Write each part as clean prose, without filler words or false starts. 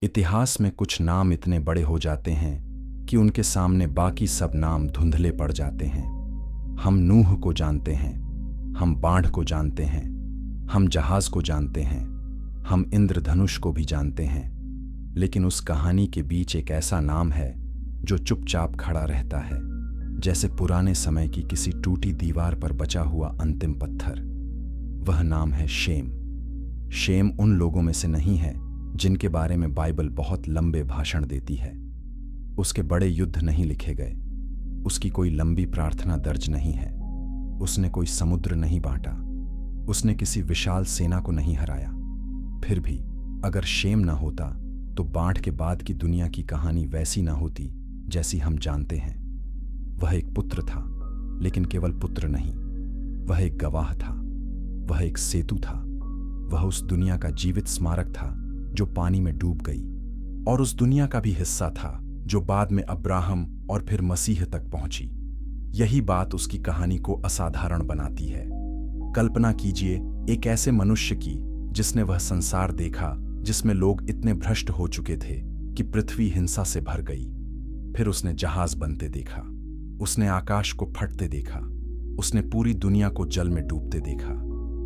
इतिहास में कुछ नाम इतने बड़े हो जाते हैं कि उनके सामने बाकी सब नाम धुंधले पड़ जाते हैं। हम नूह को जानते हैं, हम बाढ़ को जानते हैं, हम जहाज को जानते हैं, हम इंद्रधनुष को भी जानते हैं, लेकिन उस कहानी के बीच एक ऐसा नाम है जो चुपचाप खड़ा रहता है, जैसे पुराने समय की किसी टूटी दीवार पर बचा हुआ अंतिम पत्थर। वह नाम है शेम। शेम उन लोगों में से नहीं है जिनके बारे में बाइबल बहुत लंबे भाषण देती है। उसके बड़े युद्ध नहीं लिखे गए, उसकी कोई लंबी प्रार्थना दर्ज नहीं है, उसने कोई समुद्र नहीं बांटा, उसने किसी विशाल सेना को नहीं हराया। फिर भी अगर शेम न होता तो बाढ़ के बाद की दुनिया की कहानी वैसी न होती जैसी हम जानते हैं। वह एक पुत्र था, लेकिन केवल पुत्र नहीं, वह एक गवाह था, वह एक सेतु था, वह उस दुनिया का जीवित स्मारक था जो पानी में डूब गई, और उस दुनिया का भी हिस्सा था जो बाद में अब्राहम और फिर मसीह तक पहुंची। यही बात उसकी कहानी को असाधारण बनाती है। कल्पना कीजिए एक ऐसे मनुष्य की जिसने वह संसार देखा जिसमें लोग इतने भ्रष्ट हो चुके थे कि पृथ्वी हिंसा से भर गई। फिर उसने जहाज बनते देखा, उसने आकाश को फटते देखा, उसने पूरी दुनिया को जल में डूबते देखा,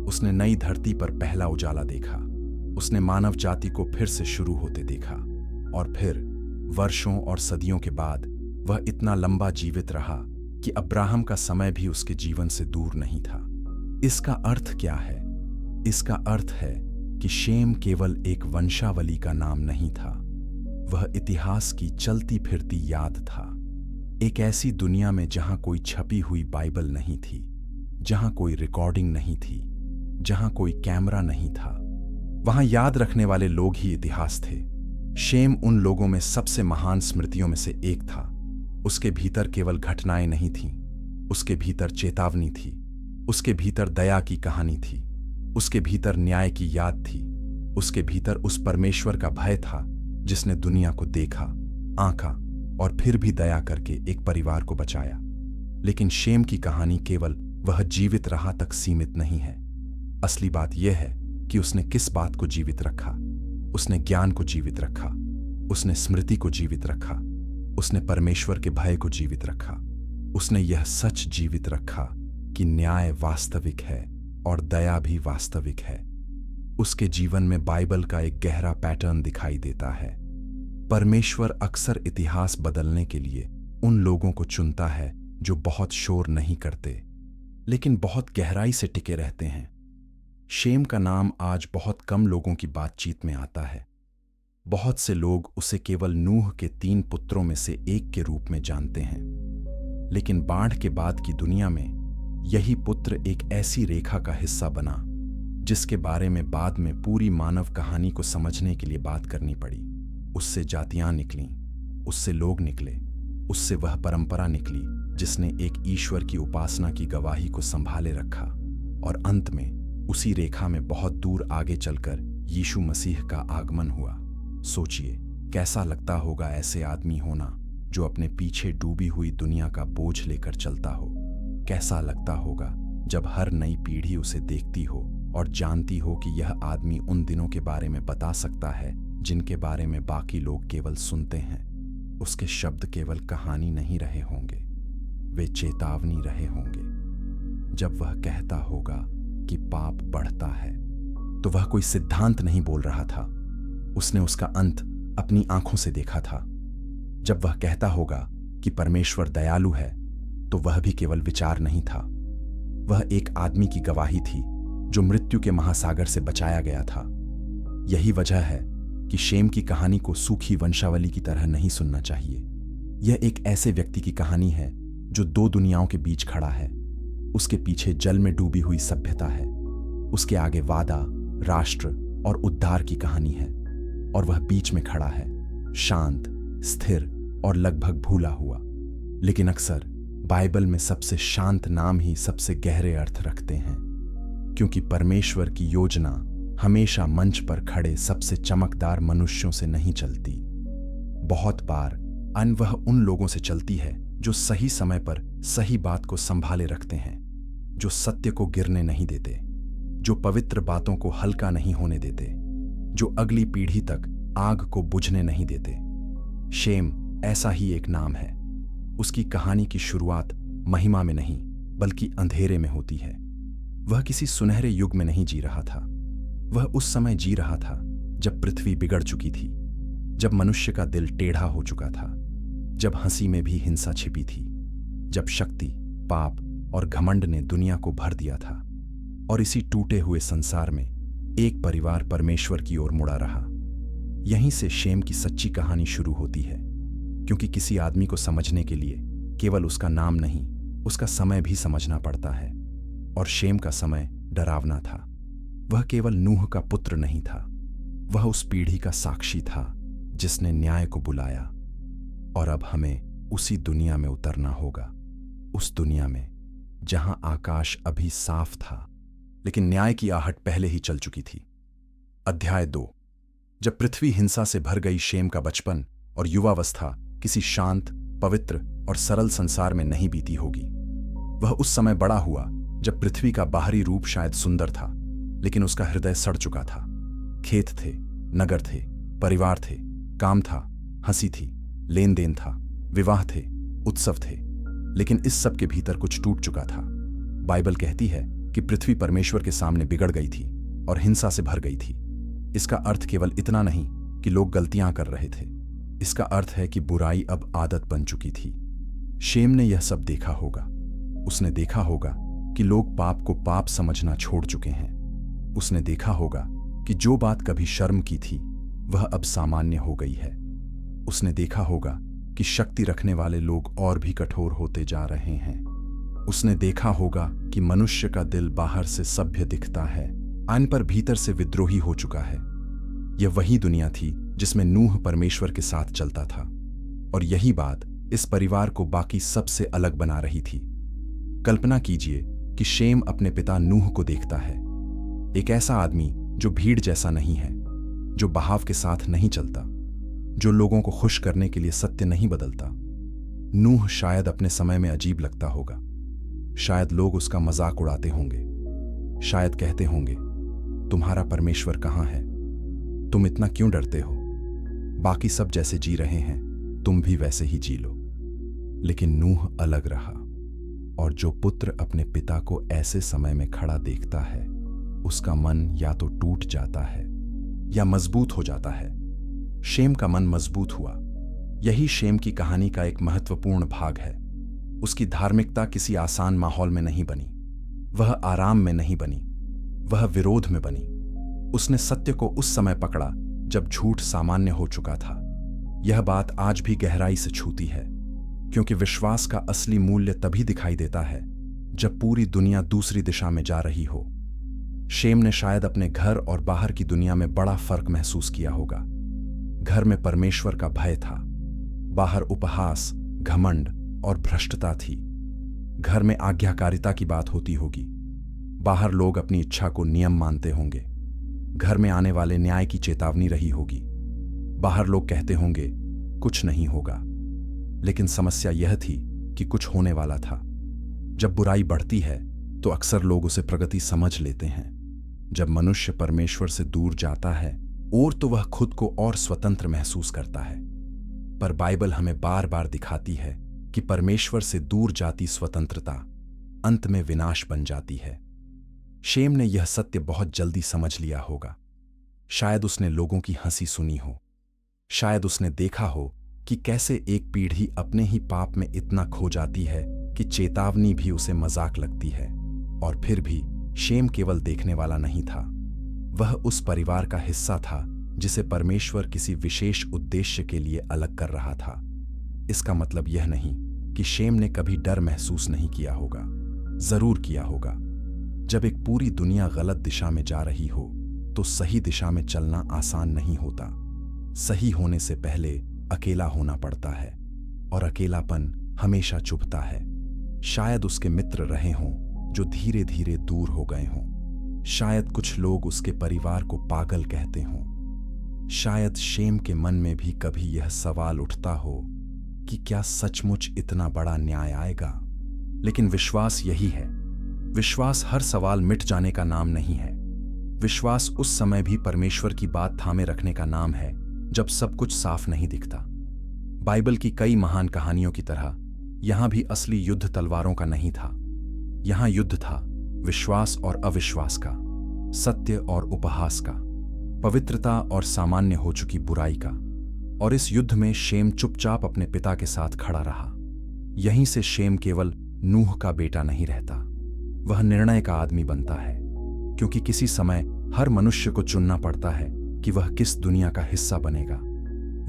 उसने नई धरती पर पहला उजाला देखा, उसने मानव जाति को फिर से शुरू होते देखा, और फिर वर्षों और सदियों के बाद वह इतना लंबा जीवित रहा कि अब्राहम का समय भी उसके जीवन से दूर नहीं था। इसका अर्थ क्या है? इसका अर्थ है कि शेम केवल एक वंशावली का नाम नहीं था, वह इतिहास की चलती फिरती याद था। एक ऐसी दुनिया में जहां कोई छपी हुई बाइबल नहीं थी, जहां कोई रिकॉर्डिंग नहीं थी, जहां कोई कैमरा नहीं था, वहां याद रखने वाले लोग ही इतिहास थे। शेम उन लोगों में सबसे महान स्मृतियों में से एक था। उसके भीतर केवल घटनाएं नहीं थीं, उसके भीतर चेतावनी थी, उसके भीतर दया की कहानी थी, उसके भीतर न्याय की याद थी, उसके भीतर उस परमेश्वर का भय था जिसने दुनिया को देखा, आंका और फिर भी दया करके एक परिवार को बचाया। लेकिन शेम की कहानी केवल वह जीवित रहा तक सीमित नहीं है। असली बात यह है कि उसने किस बात को जीवित रखा। उसने ज्ञान को जीवित रखा, उसने स्मृति को जीवित रखा, उसने परमेश्वर के भय को जीवित रखा, उसने यह सच जीवित रखा कि न्याय वास्तविक है और दया भी वास्तविक है। उसके जीवन में बाइबल का एक गहरा पैटर्न दिखाई देता है। परमेश्वर अक्सर इतिहास बदलने के लिए उन लोगों को चुनता है जो बहुत शोर नहीं करते, लेकिन बहुत गहराई से टिके रहते हैं। शेम का नाम आज बहुत कम लोगों की बातचीत में आता है। बहुत से लोग उसे केवल नूह के 3 पुत्रों में से एक के रूप में जानते हैं, लेकिन बाढ़ के बाद की दुनिया में यही पुत्र एक ऐसी रेखा का हिस्सा बना जिसके बारे में बाद में पूरी मानव कहानी को समझने के लिए बात करनी पड़ी। उससे जातियां निकलीं, उससे लोग निकले, उससे वह परंपरा निकली जिसने एक ईश्वर की उपासना की गवाही को संभाले रखा, और अंत में उसी रेखा में बहुत दूर आगे चलकर यीशु मसीह का आगमन हुआ। सोचिए कैसा लगता होगा ऐसे आदमी होना जो अपने पीछे डूबी हुई दुनिया का बोझ लेकर चलता हो। कैसा लगता होगा जब हर नई पीढ़ी उसे देखती हो और जानती हो कि यह आदमी उन दिनों के बारे में बता सकता है जिनके बारे में बाकी लोग केवल सुनते हैं। उसके शब्द केवल कहानी नहीं रहे होंगे, वे चेतावनी रहे होंगे। जब वह कहता होगा कि पाप बढ़ता है तो वह कोई सिद्धांत नहीं बोल रहा था, उसने उसका अंत अपनी आंखों से देखा था। जब वह कहता होगा कि परमेश्वर दयालु है तो वह भी केवल विचार नहीं था, वह एक आदमी की गवाही थी जो मृत्यु के महासागर से बचाया गया था। यही वजह है कि शेम की कहानी को सूखी वंशावली की तरह नहीं सुनना चाहिए। यह एक ऐसे व्यक्ति की कहानी है जो 2 दुनियाओं के बीच खड़ा है। उसके पीछे जल में डूबी हुई सभ्यता है, उसके आगे वादा, राष्ट्र और उद्धार की कहानी है, और वह बीच में खड़ा है, शांत, स्थिर और लगभग भूला हुआ। लेकिन अक्सर बाइबल में सबसे शांत नाम ही सबसे गहरे अर्थ रखते हैं, क्योंकि परमेश्वर की योजना हमेशा मंच पर खड़े सबसे चमकदार मनुष्यों से नहीं चलती। बहुत बार वह उन लोगों से चलती है जो सही समय पर सही बात को संभाले रखते हैं, जो सत्य को गिरने नहीं देते, जो पवित्र बातों को हल्का नहीं होने देते, जो अगली पीढ़ी तक आग को बुझने नहीं देते। शेम ऐसा ही एक नाम है। उसकी कहानी की शुरुआत महिमा में नहीं बल्कि अंधेरे में होती है। वह किसी सुनहरे युग में नहीं जी रहा था। वह उस समय जी रहा था जब पृथ्वी बिगड़ चुकी थी, जब मनुष्य का दिल टेढ़ा हो चुका था, जब हंसी में भी हिंसा छिपी थी, जब शक्ति, पाप और घमंड ने दुनिया को भर दिया था। और इसी टूटे हुए संसार में एक परिवार परमेश्वर की ओर मुड़ा रहा। यहीं से शेम की सच्ची कहानी शुरू होती है, क्योंकि किसी आदमी को समझने के लिए केवल उसका नाम नहीं, उसका समय भी समझना पड़ता है। और शेम का समय डरावना था। वह केवल नूह का पुत्र नहीं था, वह उस पीढ़ी का साक्षी था जिसने न्याय को बुलाया। और अब हमें उसी दुनिया में उतरना होगा, उस दुनिया में जहां आकाश अभी साफ था लेकिन न्याय की आहट पहले ही चल चुकी थी। अध्याय 2। जब पृथ्वी हिंसा से भर गई, शेम का बचपन और युवावस्था किसी शांत, पवित्र और सरल संसार में नहीं बीती होगी। वह उस समय बड़ा हुआ जब पृथ्वी का बाहरी रूप शायद सुंदर था, लेकिन उसका हृदय सड़ चुका था। खेत थे, नगर थे, परिवार थे, काम था, हंसी थी, लेन देन था, विवाह थे, उत्सव थे, लेकिन इस सब के भीतर कुछ टूट चुका था। बाइबल कहती है कि पृथ्वी परमेश्वर के सामने बिगड़ गई थी और हिंसा से भर गई थी। इसका अर्थ केवल इतना नहीं कि लोग गलतियां कर रहे थे, इसका अर्थ है कि बुराई अब आदत बन चुकी थी। शेम ने यह सब देखा होगा। उसने देखा होगा कि लोग पाप को पाप समझना छोड़ चुके हैं। उसने देखा होगा कि जो बात कभी शर्म की थी वह अब सामान्य हो गई है। उसने देखा होगा कि शक्ति रखने वाले लोग और भी कठोर होते जा रहे हैं। उसने देखा होगा कि मनुष्य का दिल बाहर से सभ्य दिखता है, आन पर भीतर से विद्रोही हो चुका है। यह वही दुनिया थी जिसमें नूह परमेश्वर के साथ चलता था, और यही बात इस परिवार को बाकी सबसे अलग बना रही थी। कल्पना कीजिए कि शेम अपने पिता नूह को देखता है, एक ऐसा आदमी जो भीड़ जैसा नहीं है, जो बहाव के साथ नहीं चलता, जो लोगों को खुश करने के लिए सत्य नहीं बदलता। नूह शायद अपने समय में अजीब लगता होगा। शायद लोग उसका मजाक उड़ाते होंगे, शायद कहते होंगे, तुम्हारा परमेश्वर कहाँ है? तुम इतना क्यों डरते हो? बाकी सब जैसे जी रहे हैं, तुम भी वैसे ही जी लो। लेकिन नूह अलग रहा, और जो पुत्र अपने पिता को ऐसे समय में खड़ा देखता है, उसका मन या तो टूट जाता है या मजबूत हो जाता है। शेम का मन मजबूत हुआ। यही शेम की कहानी का एक महत्वपूर्ण भाग है। उसकी धार्मिकता किसी आसान माहौल में नहीं बनी, वह आराम में नहीं बनी, वह विरोध में बनी। उसने सत्य को उस समय पकड़ा जब झूठ सामान्य हो चुका था। यह बात आज भी गहराई से छूती है, क्योंकि विश्वास का असली मूल्य तभी दिखाई देता है जब पूरी दुनिया दूसरी दिशा में जा रही हो। शेम ने शायद अपने घर और बाहर की दुनिया में बड़ा फर्क महसूस किया होगा। घर में परमेश्वर का भय था, बाहर उपहास, घमंड और भ्रष्टता थी। घर में आज्ञाकारिता की बात होती होगी, बाहर लोग अपनी इच्छा को नियम मानते होंगे। घर में आने वाले न्याय की चेतावनी रही होगी, बाहर लोग कहते होंगे कुछ नहीं होगा। लेकिन समस्या यह थी कि कुछ होने वाला था। जब बुराई बढ़ती है तो अक्सर लोग उसे प्रगति समझ लेते हैं। जब मनुष्य परमेश्वर से दूर जाता है और तो वह खुद को और स्वतंत्र महसूस करता है। पर बाइबल हमें बार बार दिखाती है कि परमेश्वर से दूर जाती स्वतंत्रता अंत में विनाश बन जाती है। शेम ने यह सत्य बहुत जल्दी समझ लिया होगा। शायद उसने लोगों की हंसी सुनी हो, शायद उसने देखा हो कि कैसे एक पीढ़ी अपने ही पाप में इतना खो जाती है कि चेतावनी भी उसे मजाक लगती है। और फिर भी शेम केवल देखने वाला नहीं था, वह उस परिवार का हिस्सा था जिसे परमेश्वर किसी विशेष उद्देश्य के लिए अलग कर रहा था। इसका मतलब यह नहीं कि शेम ने कभी डर महसूस नहीं किया होगा, जरूर किया होगा। जब एक पूरी दुनिया गलत दिशा में जा रही हो तो सही दिशा में चलना आसान नहीं होता। सही होने से पहले अकेला होना पड़ता है, और अकेलापन हमेशा चुभता है। शायद उसके मित्र रहे हों जो धीरे धीरे दूर हो गए हों। शायद कुछ लोग उसके परिवार को पागल कहते हों। शायद शेम के मन में भी कभी यह सवाल उठता हो कि क्या सचमुच इतना बड़ा न्याय आएगा। लेकिन विश्वास यही है, विश्वास हर सवाल मिट जाने का नाम नहीं है। विश्वास उस समय भी परमेश्वर की बात थामे रखने का नाम है जब सब कुछ साफ नहीं दिखता। बाइबल की कई महान कहानियों की तरह यहां भी असली युद्ध तलवारों का नहीं था। यहां युद्ध था विश्वास और अविश्वास का, सत्य और उपहास का, पवित्रता और सामान्य हो चुकी बुराई का। और इस युद्ध में शेम चुपचाप अपने पिता के साथ खड़ा रहा। यहीं से शेम केवल नूह का बेटा नहीं रहता, वह निर्णय का आदमी बनता है। क्योंकि किसी समय हर मनुष्य को चुनना पड़ता है कि वह किस दुनिया का हिस्सा बनेगा।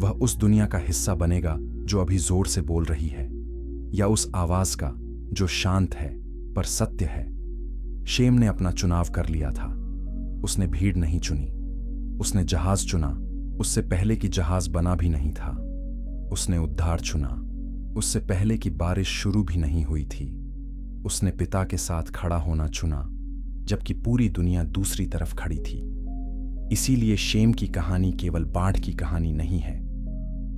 वह उस दुनिया का हिस्सा बनेगा जो अभी जोर से बोल रही है, या उस आवाज का जो शांत है पर सत्य है। शेम ने अपना चुनाव कर लिया था। उसने भीड़ नहीं चुनी, उसने जहाज चुना, उससे पहले कि जहाज बना भी नहीं था। उसने उद्धार चुना, उससे पहले कि बारिश शुरू भी नहीं हुई थी। उसने पिता के साथ खड़ा होना चुना, जबकि पूरी दुनिया दूसरी तरफ खड़ी थी। इसीलिए शेम की कहानी केवल बाढ़ की कहानी नहीं है,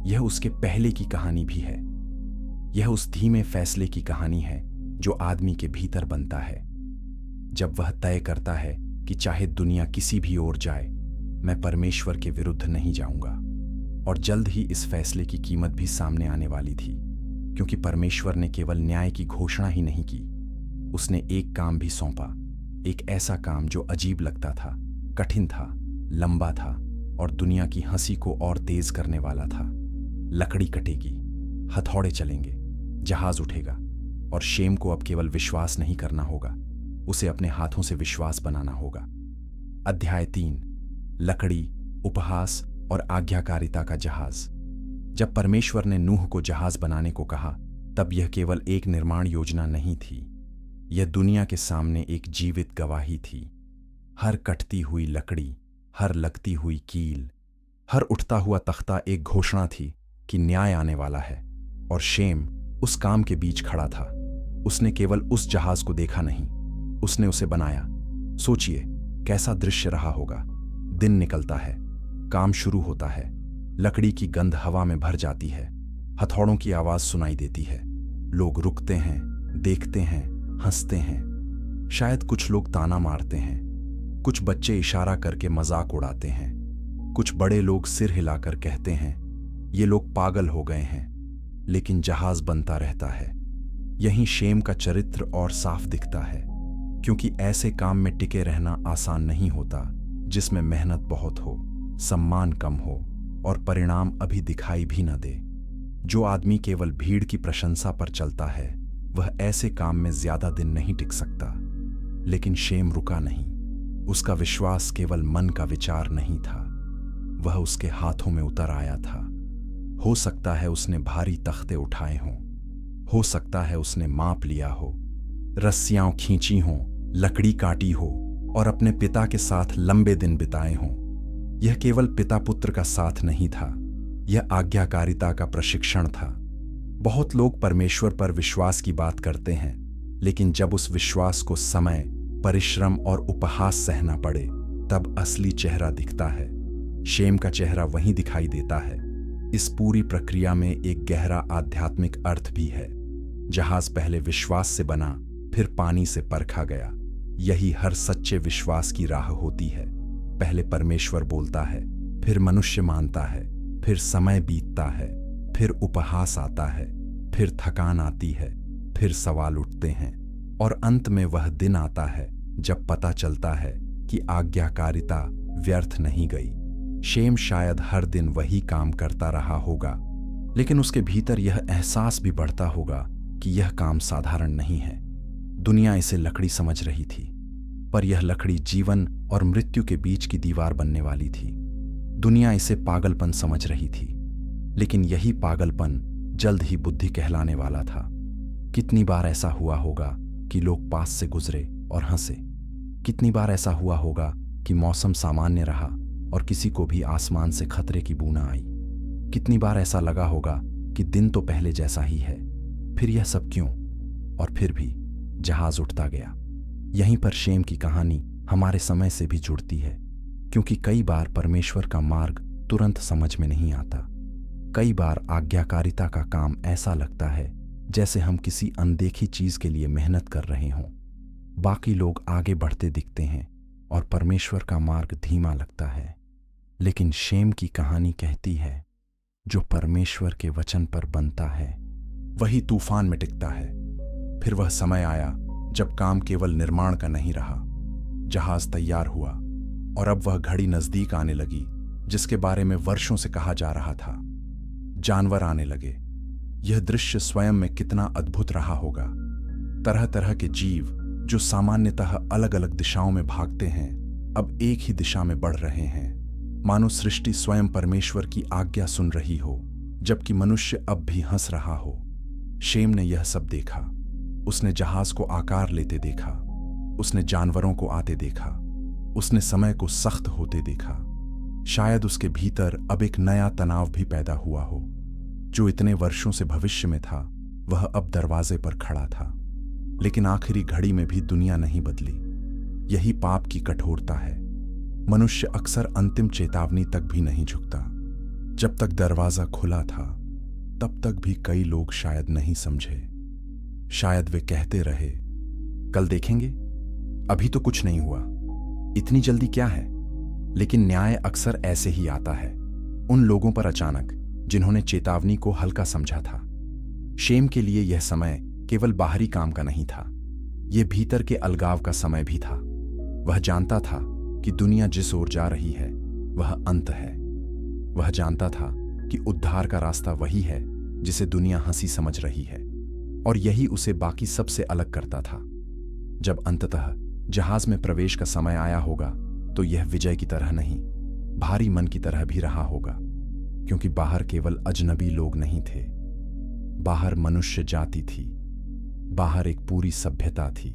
यह उसके पहले की कहानी भी है। यह उस धीमे फैसले की कहानी है जो आदमी के भीतर बनता है, जब वह तय करता है कि चाहे दुनिया किसी भी ओर जाए, मैं परमेश्वर के विरुद्ध नहीं जाऊंगा। और जल्द ही इस फैसले की कीमत भी सामने आने वाली थी, क्योंकि परमेश्वर ने केवल न्याय की घोषणा ही नहीं की, उसने एक काम भी सौंपा। एक ऐसा काम जो अजीब लगता था, कठिन था, लंबा था और दुनिया की हंसी को और तेज करने वाला था। लकड़ी कटेगी, हथौड़े चलेंगे, जहाज उठेगा। और शेम को अब केवल विश्वास नहीं करना होगा, उसे अपने हाथों से विश्वास बनाना होगा। अध्याय 3, लकड़ी, उपहास और आज्ञाकारिता का जहाज। जब परमेश्वर ने नूह को जहाज बनाने को कहा, तब यह केवल एक निर्माण योजना नहीं थी, यह दुनिया के सामने एक जीवित गवाही थी। हर कटती हुई लकड़ी, हर लगती हुई कील, हर उठता हुआ तख्ता एक घोषणा थी कि न्याय आने वाला है। और शेम उस काम के बीच खड़ा था। उसने केवल उस जहाज को देखा नहीं, उसने उसे बनाया। सोचिए कैसा दृश्य रहा होगा। दिन निकलता है, काम शुरू होता है, लकड़ी की गंध हवा में भर जाती है, हथौड़ों की आवाज सुनाई देती है। लोग रुकते हैं, देखते हैं, हंसते हैं। शायद कुछ लोग ताना मारते हैं, कुछ बच्चे इशारा करके मजाक उड़ाते हैं, कुछ बड़े लोग सिर हिलाकर कहते हैं ये लोग पागल हो गए हैं। लेकिन जहाज बनता रहता है। यहीं शेम का चरित्र और साफ दिखता है, क्योंकि ऐसे काम में टिके रहना आसान नहीं होता, जिसमें मेहनत बहुत हो, सम्मान कम हो और परिणाम अभी दिखाई भी न दे। जो आदमी केवल भीड़ की प्रशंसा पर चलता है, वह ऐसे काम में ज्यादा दिन नहीं टिक सकता। लेकिन शेम रुका नहीं। उसका विश्वास केवल मन का विचार नहीं था, वह उसके हाथों में उतर आया था। हो सकता है उसने भारी तख्ते उठाए हों, हो सकता है उसने माप लिया हो, रस्सियां खींची हों, लकड़ी काटी हो और अपने पिता के साथ लंबे दिन बिताए हों। यह केवल पिता पुत्र का साथ नहीं था, यह आज्ञाकारिता का प्रशिक्षण था। बहुत लोग परमेश्वर पर विश्वास की बात करते हैं, लेकिन जब उस विश्वास को समय, परिश्रम और उपहास सहना पड़े, तब असली चेहरा दिखता है। शेम का चेहरा वहीं दिखाई देता है। इस पूरी प्रक्रिया में एक गहरा आध्यात्मिक अर्थ भी है। जहाज पहले विश्वास से बना, फिर पानी से परखा गया। यही हर सच्चे विश्वास की राह होती है। पहले परमेश्वर बोलता है, फिर मनुष्य मानता है, फिर समय बीतता है, फिर उपहास आता है, फिर थकान आती है, फिर सवाल उठते हैं और अंत में वह दिन आता है जब पता चलता है कि आज्ञाकारिता व्यर्थ नहीं गई। शेम शायद हर दिन वही काम करता रहा होगा, लेकिन उसके भीतर यह एहसास भी बढ़ता होगा कि यह काम साधारण नहीं है। दुनिया इसे लकड़ी समझ रही थी, पर यह लकड़ी जीवन और मृत्यु के बीच की दीवार बनने वाली थी। दुनिया इसे पागलपन समझ रही थी, लेकिन यही पागलपन जल्द ही बुद्धि कहलाने वाला था। कितनी बार ऐसा हुआ होगा कि लोग पास से गुजरे और हंसे। कितनी बार ऐसा हुआ होगा कि मौसम सामान्य रहा और किसी को भी आसमान से खतरे की बूंद आई। कितनी बार ऐसा लगा होगा कि दिन तो पहले जैसा ही है, फिर यह सब क्यों? और फिर भी जहाज उठता गया। यहीं पर शेम की कहानी हमारे समय से भी जुड़ती है, क्योंकि कई बार परमेश्वर का मार्ग तुरंत समझ में नहीं आता। कई बार आज्ञाकारिता का काम ऐसा लगता है जैसे हम किसी अनदेखी चीज के लिए मेहनत कर रहे हों। बाकी लोग आगे बढ़ते दिखते हैं और परमेश्वर का मार्ग धीमा लगता है। लेकिन शेम की कहानी कहती है, जो परमेश्वर के वचन पर बनता है वही तूफान में टिकता है। फिर वह समय आया जब काम केवल निर्माण का नहीं रहा। जहाज तैयार हुआ और अब वह घड़ी नजदीक आने लगी जिसके बारे में वर्षों से कहा जा रहा था। जानवर आने लगे। यह दृश्य स्वयं में कितना अद्भुत रहा होगा। तरह तरह के जीव जो सामान्यतः अलग अलग दिशाओं में भागते हैं, अब एक ही दिशा में बढ़ रहे हैं, मानो सृष्टि स्वयं परमेश्वर की आज्ञा सुन रही हो, जबकि मनुष्य अब भी हंस रहा हो। शेम ने यह सब देखा। उसने जहाज को आकार लेते देखा, उसने जानवरों को आते देखा, उसने समय को सख्त होते देखा। शायद उसके भीतर अब एक नया तनाव भी पैदा हुआ हो। जो इतने वर्षों से भविष्य में था वह अब दरवाजे पर खड़ा था। लेकिन आखिरी घड़ी में भी दुनिया नहीं बदली। यही पाप की कठोरता है। मनुष्य अक्सर अंतिम चेतावनी तक भी नहीं झुकता। जब तक दरवाजा खुला था तब तक भी कई लोग शायद नहीं समझे। शायद वे कहते रहे, कल देखेंगे, अभी तो कुछ नहीं हुआ, इतनी जल्दी क्या है। लेकिन न्याय अक्सर ऐसे ही आता है, उन लोगों पर अचानक जिन्होंने चेतावनी को हल्का समझा था। शेम के लिए यह समय केवल बाहरी काम का नहीं था, यह भीतर के अलगाव का समय भी था। वह जानता था कि दुनिया जिस ओर जा रही है वह अंत है। वह जानता था कि उद्धार का रास्ता वही है जिसे दुनिया हंसी समझ रही है, और यही उसे बाकी सबसे अलग करता था। जब अंततः जहाज में प्रवेश का समय आया होगा तो यह विजय की तरह नहीं, भारी मन की तरह भी रहा होगा, क्योंकि बाहर केवल अजनबी लोग नहीं थे। बाहर मनुष्य जाति थी, बाहर एक पूरी सभ्यता थी,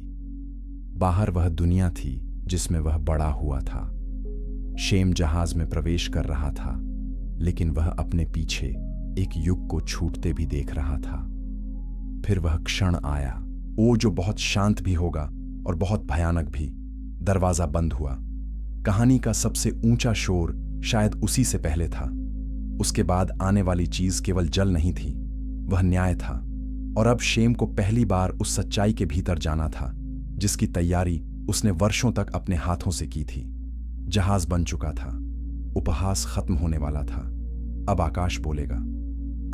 बाहर वह दुनिया थी जिसमें वह बड़ा हुआ था। शेम जहाज में प्रवेश कर रहा था, लेकिन वह अपने पीछे एक युग को छूटते भी देख रहा था। फिर वह क्षण आया, वो जो बहुत शांत भी होगा और बहुत भयानक भी। दरवाजा बंद हुआ। कहानी का सबसे ऊंचा शोर शायद उसी से पहले था। उसके बाद आने वाली चीज केवल जल नहीं थी, वह न्याय था। और अब शेम को पहली बार उस सच्चाई के भीतर जाना था जिसकी तैयारी उसने वर्षों तक अपने हाथों से की थी। जहाज बन चुका था, उपहास खत्म होने वाला था। अब आकाश बोलेगा।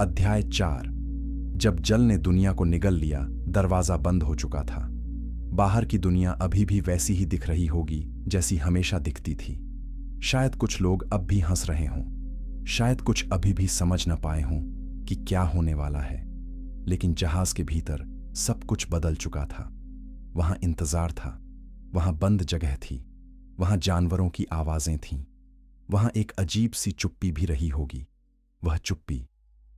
अध्याय 4। जब जल ने दुनिया को निगल लिया, दरवाजा बंद हो चुका था। बाहर की दुनिया अभी भी वैसी ही दिख रही होगी जैसी हमेशा दिखती थी। शायद कुछ लोग अब भी हंस रहे हों, शायद कुछ अभी भी समझ न पाए हों कि क्या होने वाला है। लेकिन जहाज के भीतर सब कुछ बदल चुका था। वहां इंतजार था, वहां बंद जगह थी, वहां जानवरों की आवाजें थीं, वहां एक अजीब सी चुप्पी भी रही होगी। वह चुप्पी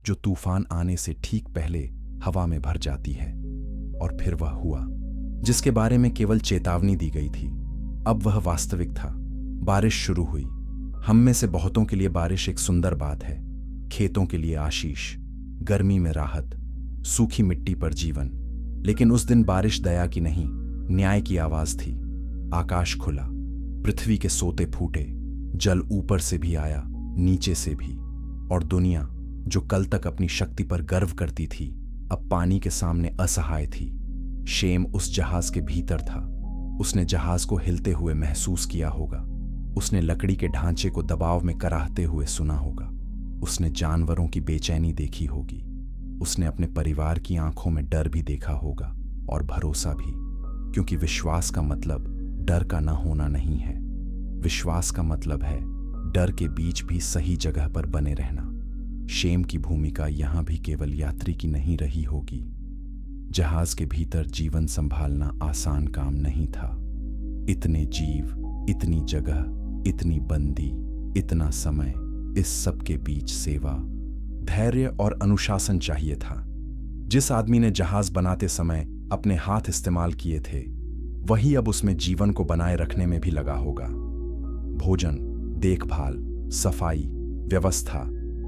जो तूफान आने से ठीक पहले हवा में भर जाती है। और फिर वह हुआ जिसके बारे में केवल चेतावनी दी गई थी। अब वह वास्तविक था। बारिश शुरू हुई। हम में से बहुतों के लिए बारिश एक सुंदर बात है। खेतों के लिए आशीष, गर्मी में राहत, सूखी मिट्टी पर जीवन। लेकिन उस दिन बारिश दया की नहीं, न्याय की आवाज थी। आकाश खुला, पृथ्वी के सोते फूटे, जल ऊपर से भी आया, नीचे से भी। और दुनिया जो कल तक अपनी शक्ति पर गर्व करती थी, अब पानी के सामने असहाय थी। शेम उस जहाज के भीतर था। उसने जहाज को हिलते हुए महसूस किया होगा। उसने लकड़ी के ढांचे को दबाव में कराहते हुए सुना होगा। उसने जानवरों की बेचैनी देखी होगी। उसने अपने परिवार की आंखों में डर भी देखा होगा, और भरोसा भी, क्योंकि विश्वास का मतलब डर का न होना नहीं है। विश्वास का मतलब है डर के बीच भी सही जगह पर बने रहना। शेम की भूमिका यहां भी केवल यात्री की नहीं रही होगी। जहाज के भीतर जीवन संभालना आसान काम नहीं था। इतने जीव, इतनी जगह, इतनी बंदी, इतना समय, इस सब के बीच सेवा, धैर्य और अनुशासन चाहिए था। जिस आदमी ने जहाज बनाते समय अपने हाथ इस्तेमाल किए थे, वही अब उसमें जीवन को बनाए रखने में भी लगा होगा। भोजन, देखभाल, सफाई, व्यवस्था,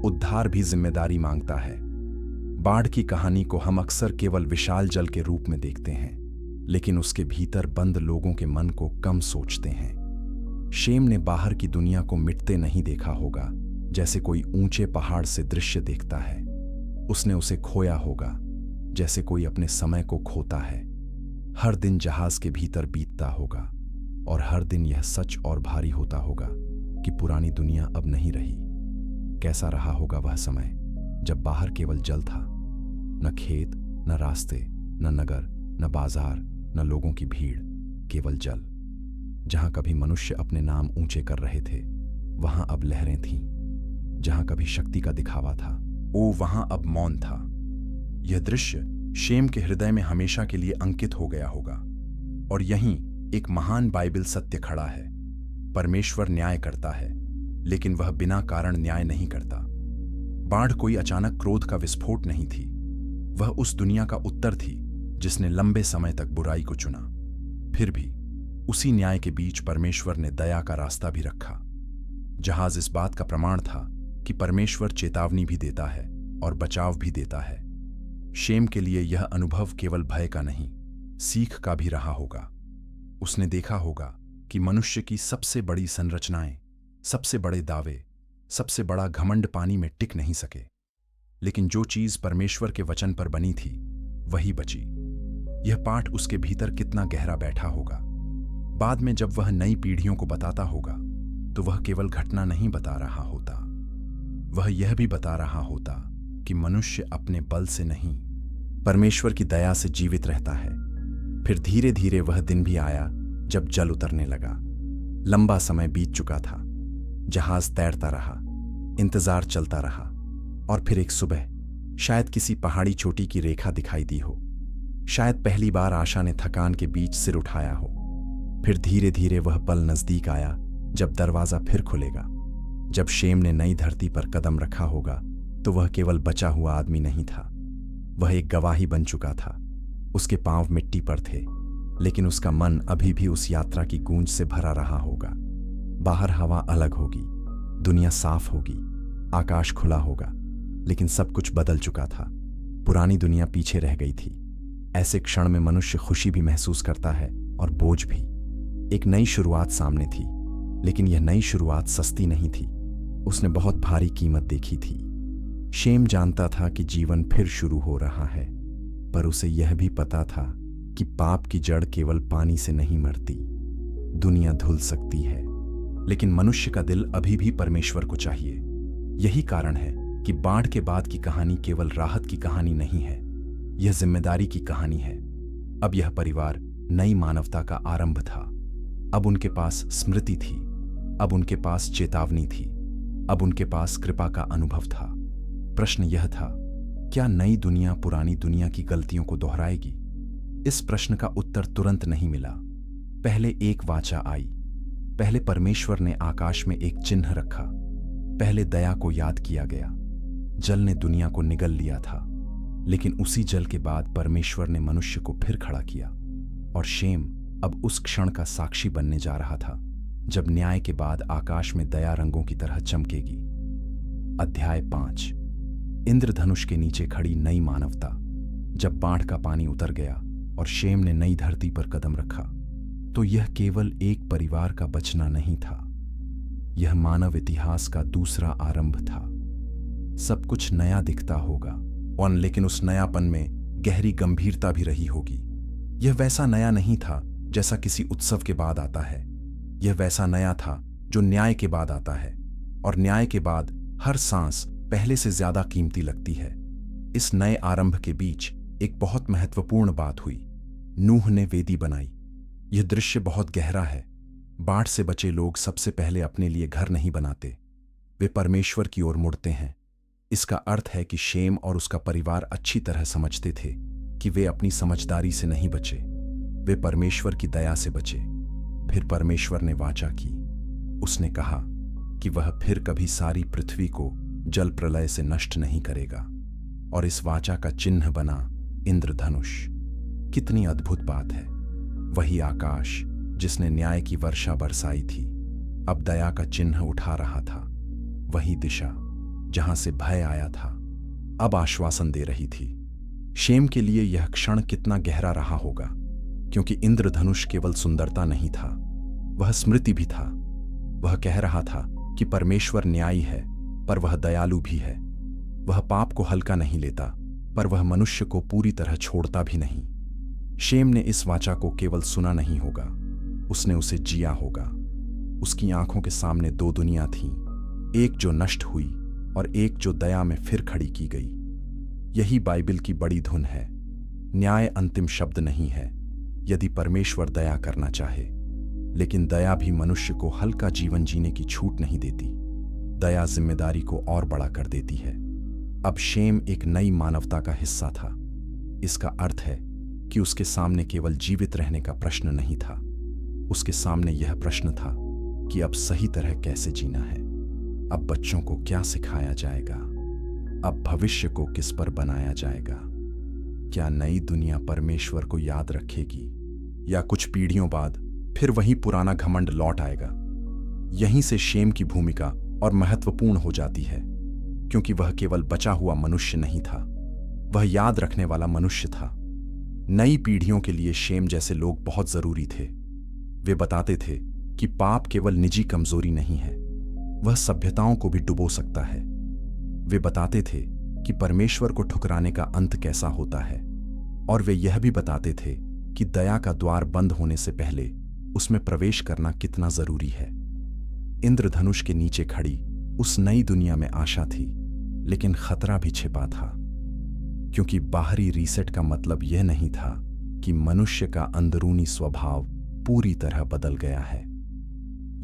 उद्धार भी जिम्मेदारी मांगता है। बाढ़ की कहानी को हम अक्सर केवल विशाल जल के रूप में देखते हैं, लेकिन उसके भीतर बंद लोगों के मन को कम सोचते हैं। शेम ने बाहर की दुनिया को मिटते नहीं देखा होगा जैसे कोई ऊंचे पहाड़ से दृश्य देखता है। उसने उसे खोया होगा जैसे कोई अपने समय को खोता है। हर दिन जहाज के भीतर बीतता होगा, और हर दिन यह सच और भारी होता होगा कि पुरानी दुनिया अब नहीं रही। कैसा रहा होगा वह समय जब बाहर केवल जल था, न खेत, न रास्ते, न नगर, न बाजार, न लोगों की भीड़, केवल जल। जहां कभी मनुष्य अपने नाम ऊंचे कर रहे थे, वहां अब लहरें थीं। जहां कभी शक्ति का दिखावा था, वहां अब मौन था। यह दृश्य शेम के हृदय में हमेशा के लिए अंकित हो गया होगा। और यहीं एक महान बाइबल सत्य खड़ा है। परमेश्वर न्याय करता है, लेकिन वह बिना कारण न्याय नहीं करता। बाढ़ कोई अचानक क्रोध का विस्फोट नहीं थी। वह उस दुनिया का उत्तर थी जिसने लंबे समय तक बुराई को चुना। फिर भी उसी न्याय के बीच परमेश्वर ने दया का रास्ता भी रखा। जहाज इस बात का प्रमाण था कि परमेश्वर चेतावनी भी देता है और बचाव भी देता है। शेम के लिए यह अनुभव केवल भय का नहीं, सीख का भी रहा होगा। उसने देखा होगा कि मनुष्य की सबसे बड़ी संरचनाएं, सबसे बड़े दावे, सबसे बड़ा घमंड पानी में टिक नहीं सके। लेकिन जो चीज परमेश्वर के वचन पर बनी थी, वही बची। यह पाठ उसके भीतर कितना गहरा बैठा होगा। बाद में जब वह नई पीढ़ियों को बताता होगा, तो वह केवल घटना नहीं बता रहा होता, वह यह भी बता रहा होता कि मनुष्य अपने बल से नहीं, परमेश्वर की दया से जीवित रहता है। फिर धीरे धीरे वह दिन भी आया जब जल उतरने लगा। लंबा समय बीत चुका था। जहाज तैरता रहा, इंतजार चलता रहा, और फिर एक सुबह शायद किसी पहाड़ी चोटी की रेखा दिखाई दी हो। शायद पहली बार आशा ने थकान के बीच सिर उठाया हो। फिर धीरे धीरे वह पल नजदीक आया जब दरवाजा फिर खुलेगा। जब शेम ने नई धरती पर कदम रखा होगा, तो वह केवल बचा हुआ आदमी नहीं था, वह एक गवाही बन चुका था। उसके पांव मिट्टी पर थे, लेकिन उसका मन अभी भी उस यात्रा की गूंज से भरा रहा होगा। बाहर हवा अलग होगी, दुनिया साफ होगी, आकाश खुला होगा, लेकिन सब कुछ बदल चुका था। पुरानी दुनिया पीछे रह गई थी। ऐसे क्षण में मनुष्य खुशी भी महसूस करता है और बोझ भी। एक नई शुरुआत सामने थी, लेकिन यह नई शुरुआत सस्ती नहीं थी। उसने बहुत भारी कीमत देखी थी। शेम जानता था कि जीवन फिर शुरू हो रहा है, पर उसे यह भी पता था कि पाप की जड़ केवल पानी से नहीं मरती। दुनिया धुल सकती है, लेकिन मनुष्य का दिल अभी भी परमेश्वर को चाहिए। यही कारण है कि बाढ़ के बाद की कहानी केवल राहत की कहानी नहीं है, यह जिम्मेदारी की कहानी है। अब यह परिवार नई मानवता का आरंभ था। अब उनके पास स्मृति थी, अब उनके पास चेतावनी थी, अब उनके पास कृपा का अनुभव था। प्रश्न यह था, क्या नई दुनिया पुरानी दुनिया की गलतियों को दोहराएगी? इस प्रश्न का उत्तर तुरंत नहीं मिला। पहले एक वाचा आई। पहले परमेश्वर ने आकाश में एक चिन्ह रखा। पहले दया को याद किया गया। जल ने दुनिया को निगल लिया था, लेकिन उसी जल के बाद परमेश्वर ने मनुष्य को फिर खड़ा किया। और शेम अब उस क्षण का साक्षी बनने जा रहा था जब न्याय के बाद आकाश में दया रंगों की तरह चमकेगी। अध्याय 5। इंद्रधनुष के नीचे खड़ी नई मानवता। जब बाढ़ का पानी उतर गया और शेम ने नई धरती पर कदम रखा, तो यह केवल एक परिवार का बचना नहीं था, यह मानव इतिहास का दूसरा आरंभ था। सब कुछ नया दिखता होगा, और लेकिन उस नयापन में गहरी गंभीरता भी रही होगी। यह वैसा नया नहीं था जैसा किसी उत्सव के बाद आता है। यह वैसा नया था जो न्याय के बाद आता है, और न्याय के बाद हर सांस पहले से ज्यादा कीमती लगती है। इस नए आरंभ के बीच एक बहुत महत्वपूर्ण बात हुई। नूह ने वेदी बनाई। यह दृश्य बहुत गहरा है। बाढ़ से बचे लोग सबसे पहले अपने लिए घर नहीं बनाते, वे परमेश्वर की ओर मुड़ते हैं। इसका अर्थ है कि शेम और उसका परिवार अच्छी तरह समझते थे कि वे अपनी समझदारी से नहीं बचे, वे परमेश्वर की दया से बचे। फिर परमेश्वर ने वाचा की। उसने कहा कि वह फिर कभी सारी पृथ्वी को जल प्रलय से नष्ट नहीं करेगा, और इस वाचा का चिन्ह बना इंद्रधनुष। कितनी अद्भुत बात है। वही आकाश जिसने न्याय की वर्षा बरसाई थी, अब दया का चिन्ह उठा रहा था। वही दिशा जहां से भय आया था, अब आश्वासन दे रही थी। शेम के लिए यह क्षण कितना गहरा रहा होगा, क्योंकि इंद्रधनुष केवल सुंदरता नहीं था, वह स्मृति भी था। वह कह रहा था कि परमेश्वर न्यायी है, पर वह दयालु भी है। वह पाप को हल्का नहीं लेता, पर वह मनुष्य को पूरी तरह छोड़ता भी नहीं। शेम ने इस वाचा को केवल सुना नहीं होगा, उसने उसे जिया होगा। उसकी आंखों के सामने दो दुनिया थीं, एक जो नष्ट हुई और एक जो दया में फिर खड़ी की गई। यही बाइबल की बड़ी धुन है। न्याय अंतिम शब्द नहीं है यदि परमेश्वर दया करना चाहे, लेकिन दया भी मनुष्य को हल्का जीवन जीने की छूट नहीं देती। दया जिम्मेदारी को और बड़ा कर देती है। अब शेम एक नई मानवता का हिस्सा था। इसका अर्थ है कि उसके सामने केवल जीवित रहने का प्रश्न नहीं था, उसके सामने यह प्रश्न था कि अब सही तरह कैसे जीना है, अब बच्चों को क्या सिखाया जाएगा, अब भविष्य को किस पर बनाया जाएगा। क्या नई दुनिया परमेश्वर को याद रखेगी या कुछ पीढ़ियों बाद फिर वही पुराना घमंड लौट आएगा? यहीं से शेम की भूमिका और महत्वपूर्ण हो जाती है, क्योंकि वह केवल बचा हुआ मनुष्य नहीं था, वह याद रखने वाला मनुष्य था। नई पीढ़ियों के लिए शेम जैसे लोग बहुत जरूरी थे। वे बताते थे कि पाप केवल निजी कमजोरी नहीं है, वह सभ्यताओं को भी डुबो सकता है। वे बताते थे कि परमेश्वर को ठुकराने का अंत कैसा होता है, और वे यह भी बताते थे कि दया का द्वार बंद होने से पहले उसमें प्रवेश करना कितना जरूरी है। इंद्रधनुष के नीचे खड़ी उस नई दुनिया में आशा थी, लेकिन खतरा भी छिपा था, क्योंकि बाहरी रीसेट का मतलब यह नहीं था कि मनुष्य का अंदरूनी स्वभाव पूरी तरह बदल गया है।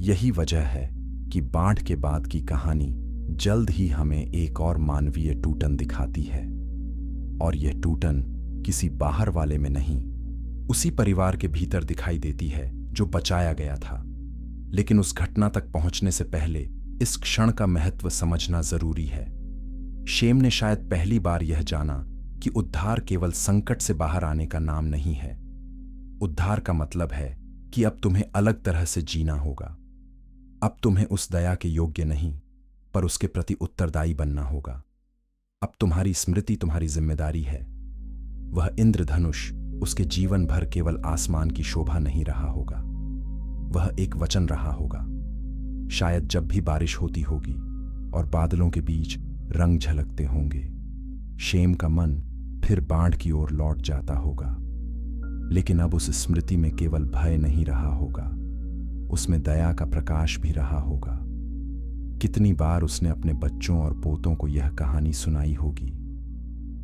यही वजह है कि बाढ़ के बाद की कहानी जल्द ही हमें एक और मानवीय टूटन दिखाती है, और यह टूटन किसी बाहर वाले में नहीं, उसी परिवार के भीतर दिखाई देती है जो बचाया गया था। लेकिन उस घटना तक पहुंचने से पहले इस क्षण का महत्व समझना जरूरी है। शेम ने शायद पहली बार यह जाना कि उद्धार केवल संकट से बाहर आने का नाम नहीं है। उद्धार का मतलब है कि अब तुम्हें अलग तरह से जीना होगा। अब तुम्हें उस दया के योग्य नहीं, पर उसके प्रति उत्तरदायी बनना होगा। अब तुम्हारी स्मृति तुम्हारी जिम्मेदारी है। वह इंद्रधनुष उसके जीवन भर केवल आसमान की शोभा नहीं रहा होगा, वह एक वचन रहा होगा। शायद जब भी बारिश होती होगी और बादलों के बीच रंग झलकते होंगे, शेम का मन फिर बाढ़ की ओर लौट जाता होगा। लेकिन अब उस स्मृति में केवल भय नहीं रहा होगा, उसमें दया का प्रकाश भी रहा होगा। कितनी बार उसने अपने बच्चों और पोतों को यह कहानी सुनाई होगी,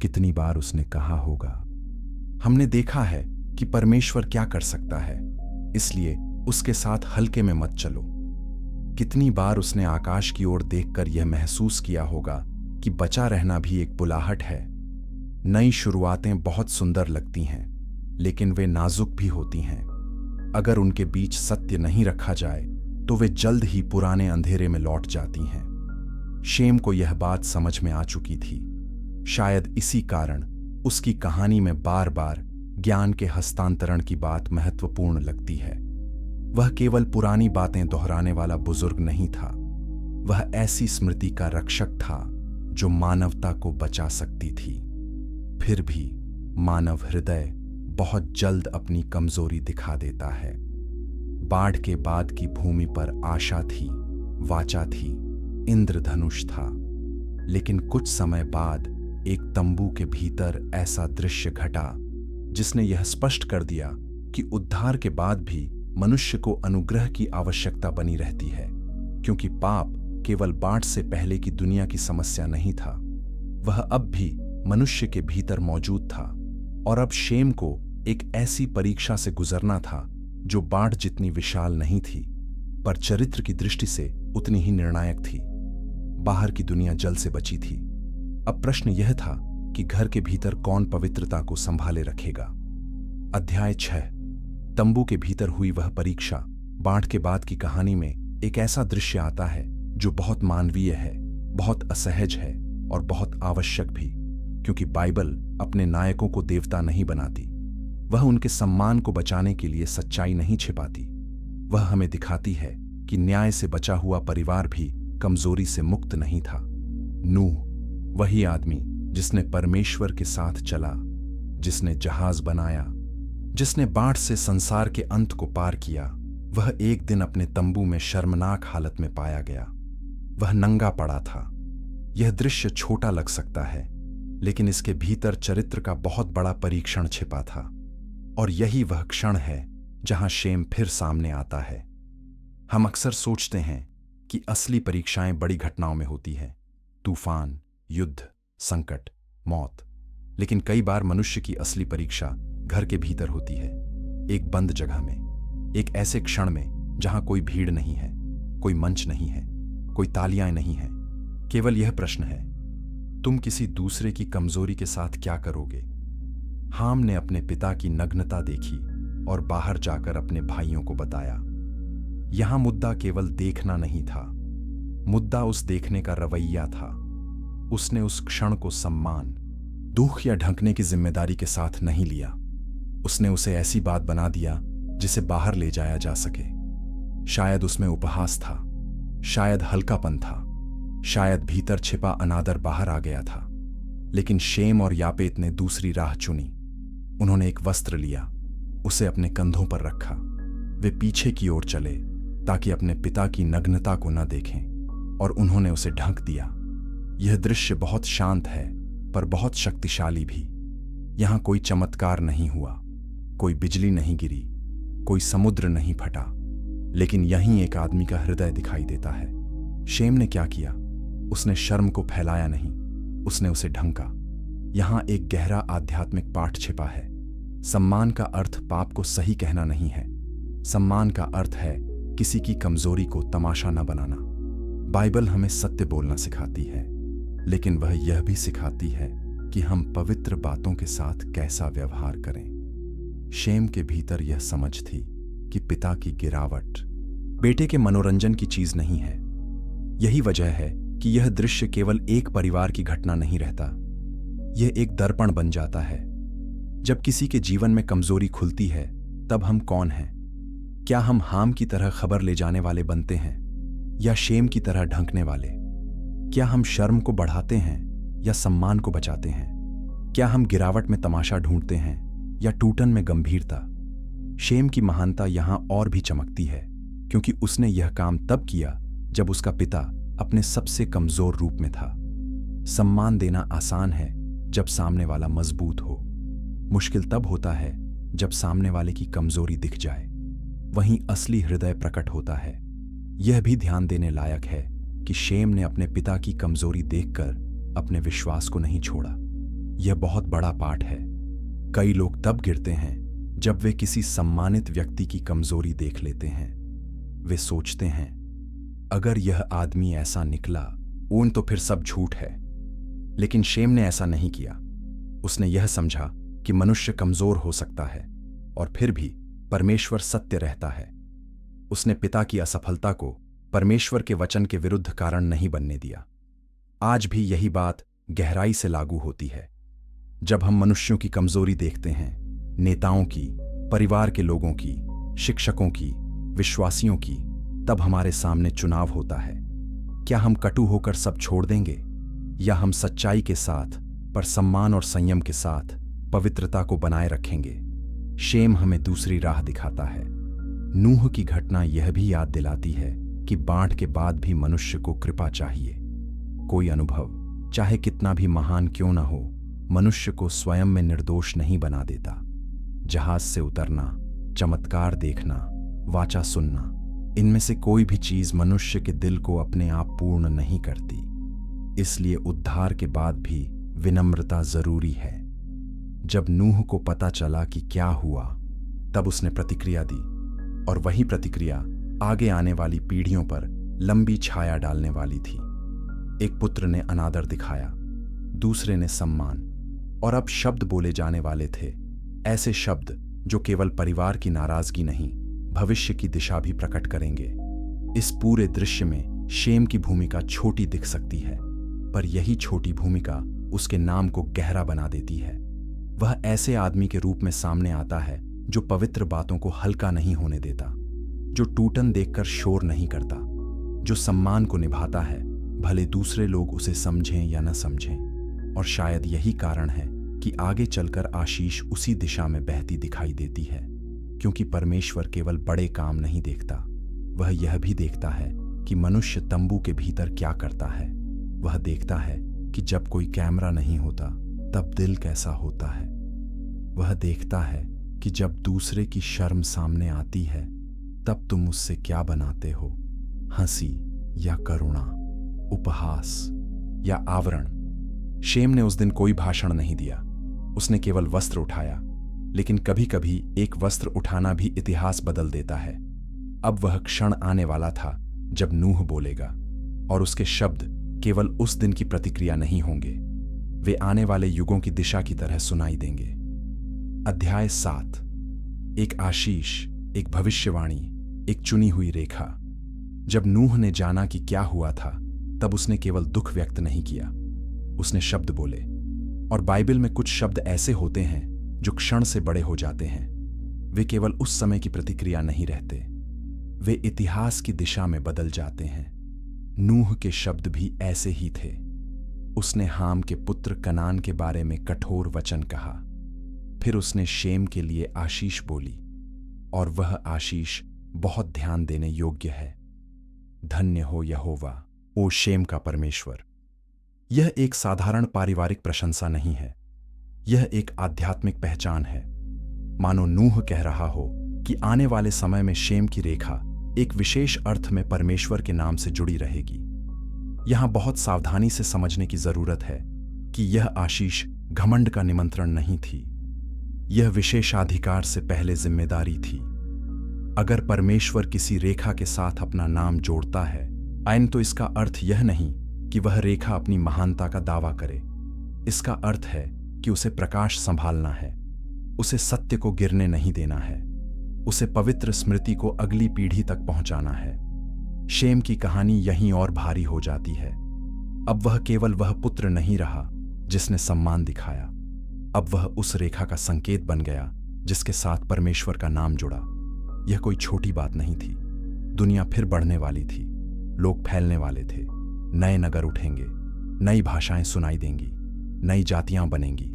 कितनी बार उसने कहा होगा, हमने देखा है कि परमेश्वर क्या कर सकता है, इसलिए उसके साथ हल्के में मत चलो। कितनी बार उसने आकाश की ओर देखकर यह महसूस किया होगा कि बचा रहना भी एक बुलाहट है। नई शुरुआतें बहुत सुंदर लगती हैं, लेकिन वे नाजुक भी होती हैं। अगर उनके बीच सत्य नहीं रखा जाए तो वे जल्द ही पुराने अंधेरे में लौट जाती हैं। शेम को यह बात समझ में आ चुकी थी। शायद इसी कारण उसकी कहानी में बार बार ज्ञान के हस्तांतरण की बात महत्वपूर्ण लगती है। वह केवल पुरानी बातें दोहराने वाला बुजुर्ग नहीं था, वह ऐसी स्मृति का रक्षक था जो मानवता को बचा सकती थी। फिर भी मानव हृदय बहुत जल्द अपनी कमजोरी दिखा देता है। बाढ़ के बाद की भूमि पर आशा थी, वाचा थी, इंद्रधनुष था, लेकिन कुछ समय बाद एक तंबू के भीतर ऐसा दृश्य घटा जिसने यह स्पष्ट कर दिया कि उद्धार के बाद भी मनुष्य को अनुग्रह की आवश्यकता बनी रहती है, क्योंकि पाप केवल बाढ़ से पहले की दुनिया की समस्या नहीं था, वह अब भी मनुष्य के भीतर मौजूद था। और अब शेम को एक ऐसी परीक्षा से गुजरना था जो बाढ़ जितनी विशाल नहीं थी, पर चरित्र की दृष्टि से उतनी ही निर्णायक थी। बाहर की दुनिया जल से बची थी, अब प्रश्न यह था कि घर के भीतर कौन पवित्रता को संभाले रखेगा। अध्याय 6। तंबू के भीतर हुई वह परीक्षा। बाढ़ के बाद की कहानी में एक ऐसा दृश्य आता है जो बहुत मानवीय है, बहुत असहज है और बहुत आवश्यक भी, क्योंकि बाइबल अपने नायकों को देवता नहीं बनाती। वह उनके सम्मान को बचाने के लिए सच्चाई नहीं छिपाती। वह हमें दिखाती है कि न्याय से बचा हुआ परिवार भी कमजोरी से मुक्त नहीं था। नूह, वही आदमी जिसने परमेश्वर के साथ चला, जिसने जहाज बनाया, जिसने बाढ़ से संसार के अंत को पार किया, वह एक दिन अपने तंबू में शर्मनाक हालत में पाया गया। वह नंगा पड़ा था। यह दृश्य छोटा लग सकता है, लेकिन इसके भीतर चरित्र का बहुत बड़ा परीक्षण छिपा था। और यही वह क्षण है जहां शेम फिर सामने आता है। हम अक्सर सोचते हैं कि असली परीक्षाएं बड़ी घटनाओं में होती हैं, तूफान, युद्ध, संकट, मौत। लेकिन कई बार मनुष्य की असली परीक्षा घर के भीतर होती है, एक बंद जगह में, एक ऐसे क्षण में जहां कोई भीड़ नहीं है, कोई मंच नहीं है, कोई तालियां नहीं है। केवल यह प्रश्न है, तुम किसी दूसरे की कमजोरी के साथ क्या करोगे? हाम ने अपने पिता की नग्नता देखी और बाहर जाकर अपने भाइयों को बताया। यहां मुद्दा केवल देखना नहीं था, मुद्दा उस देखने का रवैया था। उसने उस क्षण को सम्मान, दुख या ढंकने की जिम्मेदारी के साथ नहीं लिया। उसने उसे ऐसी बात बना दिया जिसे बाहर ले जाया जा सके। शायद उसमें उपहास था, शायद हल्कापन था, शायद भीतर छिपा अनादर बाहर आ गया था। लेकिन शेम और यापेत ने दूसरी राह चुनी। उन्होंने एक वस्त्र लिया, उसे अपने कंधों पर रखा। वे पीछे की ओर चले ताकि अपने पिता की नग्नता को न देखें, और उन्होंने उसे ढक दिया। यह दृश्य बहुत शांत है पर बहुत शक्तिशाली भी। यहां कोई चमत्कार नहीं हुआ, कोई बिजली नहीं गिरी, कोई समुद्र नहीं फटा, लेकिन यहीं एक आदमी का हृदय दिखाई देता है। शेम ने क्या किया? उसने शर्म को फैलाया नहीं, उसने उसे ढंका। यहां एक गहरा आध्यात्मिक पाठ छिपा है। सम्मान का अर्थ पाप को सही कहना नहीं है। सम्मान का अर्थ है किसी की कमजोरी को तमाशा न बनाना। बाइबल हमें सत्य बोलना सिखाती है, लेकिन वह यह भी सिखाती है कि हम पवित्र बातों के साथ कैसा व्यवहार करें। शेम के भीतर यह समझ थी कि पिता की गिरावट बेटे के मनोरंजन की चीज नहीं है। यही वजह है कि यह दृश्य केवल एक परिवार की घटना नहीं रहता, यह एक दर्पण बन जाता है। जब किसी के जीवन में कमजोरी खुलती है, तब हम कौन हैं? क्या हम हाम की तरह खबर ले जाने वाले बनते हैं या शेम की तरह ढंकने वाले? क्या हम शर्म को बढ़ाते हैं या सम्मान को बचाते हैं? क्या हम गिरावट में तमाशा ढूंढते हैं या टूटन में गंभीरता? शेम की महानता यहां और भी चमकती है, क्योंकि उसने यह काम तब किया जब उसका पिता अपने सबसे कमजोर रूप में था। सम्मान देना आसान है जब सामने वाला मजबूत हो, मुश्किल तब होता है जब सामने वाले की कमजोरी दिख जाए। वहीं असली हृदय प्रकट होता है। यह भी ध्यान देने लायक है कि शेम ने अपने पिता की कमजोरी देखकर अपने विश्वास को नहीं छोड़ा। यह बहुत बड़ा पाठ है। कई लोग तब गिरते हैं जब वे किसी सम्मानित व्यक्ति की कमजोरी देख लेते हैं। वे सोचते हैं, अगर यह आदमी ऐसा निकला ऊन तो फिर सब झूठ है। लेकिन शेम ने ऐसा नहीं किया। उसने यह समझा कि मनुष्य कमजोर हो सकता है और फिर भी परमेश्वर सत्य रहता है। उसने पिता की असफलता को परमेश्वर के वचन के विरुद्ध कारण नहीं बनने दिया। आज भी यही बात गहराई से लागू होती है। जब हम मनुष्यों की कमजोरी देखते हैं, नेताओं की, परिवार के लोगों की, शिक्षकों की, विश्वासियों की, तब हमारे सामने चुनाव होता है। क्या हम कटु होकर सब छोड़ देंगे या हम सच्चाई के साथ पर सम्मान और संयम के साथ पवित्रता को बनाए रखेंगे? शेम हमें दूसरी राह दिखाता है। नूह की घटना यह भी याद दिलाती है कि बाढ़ के बाद भी मनुष्य को कृपा चाहिए। कोई अनुभव, चाहे कितना भी महान क्यों न हो, मनुष्य को स्वयं में निर्दोष नहीं बना देता। जहाज से उतरना, चमत्कार देखना, वाचा सुनना, इनमें से कोई भी चीज मनुष्य के दिल को अपने आप पूर्ण नहीं करती। इसलिए उद्धार के बाद भी विनम्रता जरूरी है। जब नूह को पता चला कि क्या हुआ, तब उसने प्रतिक्रिया दी, और वही प्रतिक्रिया आगे आने वाली पीढ़ियों पर लंबी छाया डालने वाली थी। एक पुत्र ने अनादर दिखाया, दूसरे ने सम्मान, और अब शब्द बोले जाने वाले थे, ऐसे शब्द जो केवल परिवार की नाराजगी नहीं, भविष्य की दिशा भी प्रकट करेंगे। इस पूरे दृश्य में शेम की भूमिका छोटी दिख सकती है, पर यही छोटी भूमिका उसके नाम को गहरा बना देती है। वह ऐसे आदमी के रूप में सामने आता है जो पवित्र बातों को हल्का नहीं होने देता, जो टूटन देखकर शोर नहीं करता, जो सम्मान को निभाता है भले दूसरे लोग उसे समझें या न समझें। और शायद यही कारण है कि आगे चलकर आशीष उसी दिशा में बहती दिखाई देती है, क्योंकि परमेश्वर केवल बड़े काम नहीं देखता, वह यह भी देखता है कि मनुष्य तंबू के भीतर क्या करता है। वह देखता है कि जब कोई कैमरा नहीं होता तब दिल कैसा होता है। वह देखता है कि जब दूसरे की शर्म सामने आती है तब तुम मुझसे क्या बनाते हो, हंसी या करुणा, उपहास या आवरण। शेम ने उस दिन कोई भाषण नहीं दिया, उसने केवल वस्त्र उठाया। लेकिन कभी कभी एक वस्त्र उठाना भी इतिहास बदल देता है। अब वह क्षण आने वाला था जब नूह बोलेगा, और उसके शब्द केवल उस दिन की प्रतिक्रिया नहीं होंगे, वे आने वाले युगों की दिशा की तरह सुनाई देंगे। अध्याय 7। एक आशीष, एक भविष्यवाणी, एक चुनी हुई रेखा। जब नूह ने जाना कि क्या हुआ था, तब उसने केवल दुख व्यक्त नहीं किया, उसने शब्द बोले। और बाइबल में कुछ शब्द ऐसे होते हैं जो क्षण से बड़े हो जाते हैं। वे केवल उस समय की प्रतिक्रिया नहीं रहते, वे इतिहास की दिशा में बदल जाते हैं। नूह के शब्द भी ऐसे ही थे। उसने हाम के पुत्र कनान के बारे में कठोर वचन कहा। फिर उसने शेम के लिए आशीष बोली, और वह आशीष बहुत ध्यान देने योग्य है। धन्य हो यहोवा, ओ शेम का परमेश्वर। यह एक साधारण पारिवारिक प्रशंसा नहीं है, यह एक आध्यात्मिक पहचान है। मानो नूह कह रहा हो कि आने वाले समय में शेम की रेखा एक विशेष अर्थ में परमेश्वर के नाम से जुड़ी रहेगी। यहां बहुत सावधानी से समझने की जरूरत है कि यह आशीष घमंड का निमंत्रण नहीं थी, यह विशेषाधिकार से पहले जिम्मेदारी थी। अगर परमेश्वर किसी रेखा के साथ अपना नाम जोड़ता है, तो इसका अर्थ यह नहीं कि वह रेखा अपनी महानता का दावा करे। इसका अर्थ है कि उसे प्रकाश संभालना है, उसे सत्य को गिरने नहीं देना है, उसे पवित्र स्मृति को अगली पीढ़ी तक पहुंचाना है। शेम की कहानी यहीं और भारी हो जाती है। अब वह केवल वह पुत्र नहीं रहा जिसने सम्मान दिखाया, अब वह उस रेखा का संकेत बन गया जिसके साथ परमेश्वर का नाम जुड़ा। यह कोई छोटी बात नहीं थी। दुनिया फिर बढ़ने वाली थी, लोग फैलने वाले थे, नए नगर उठेंगे, नई भाषाएं सुनाई देंगी, नई जातियां बनेंगी,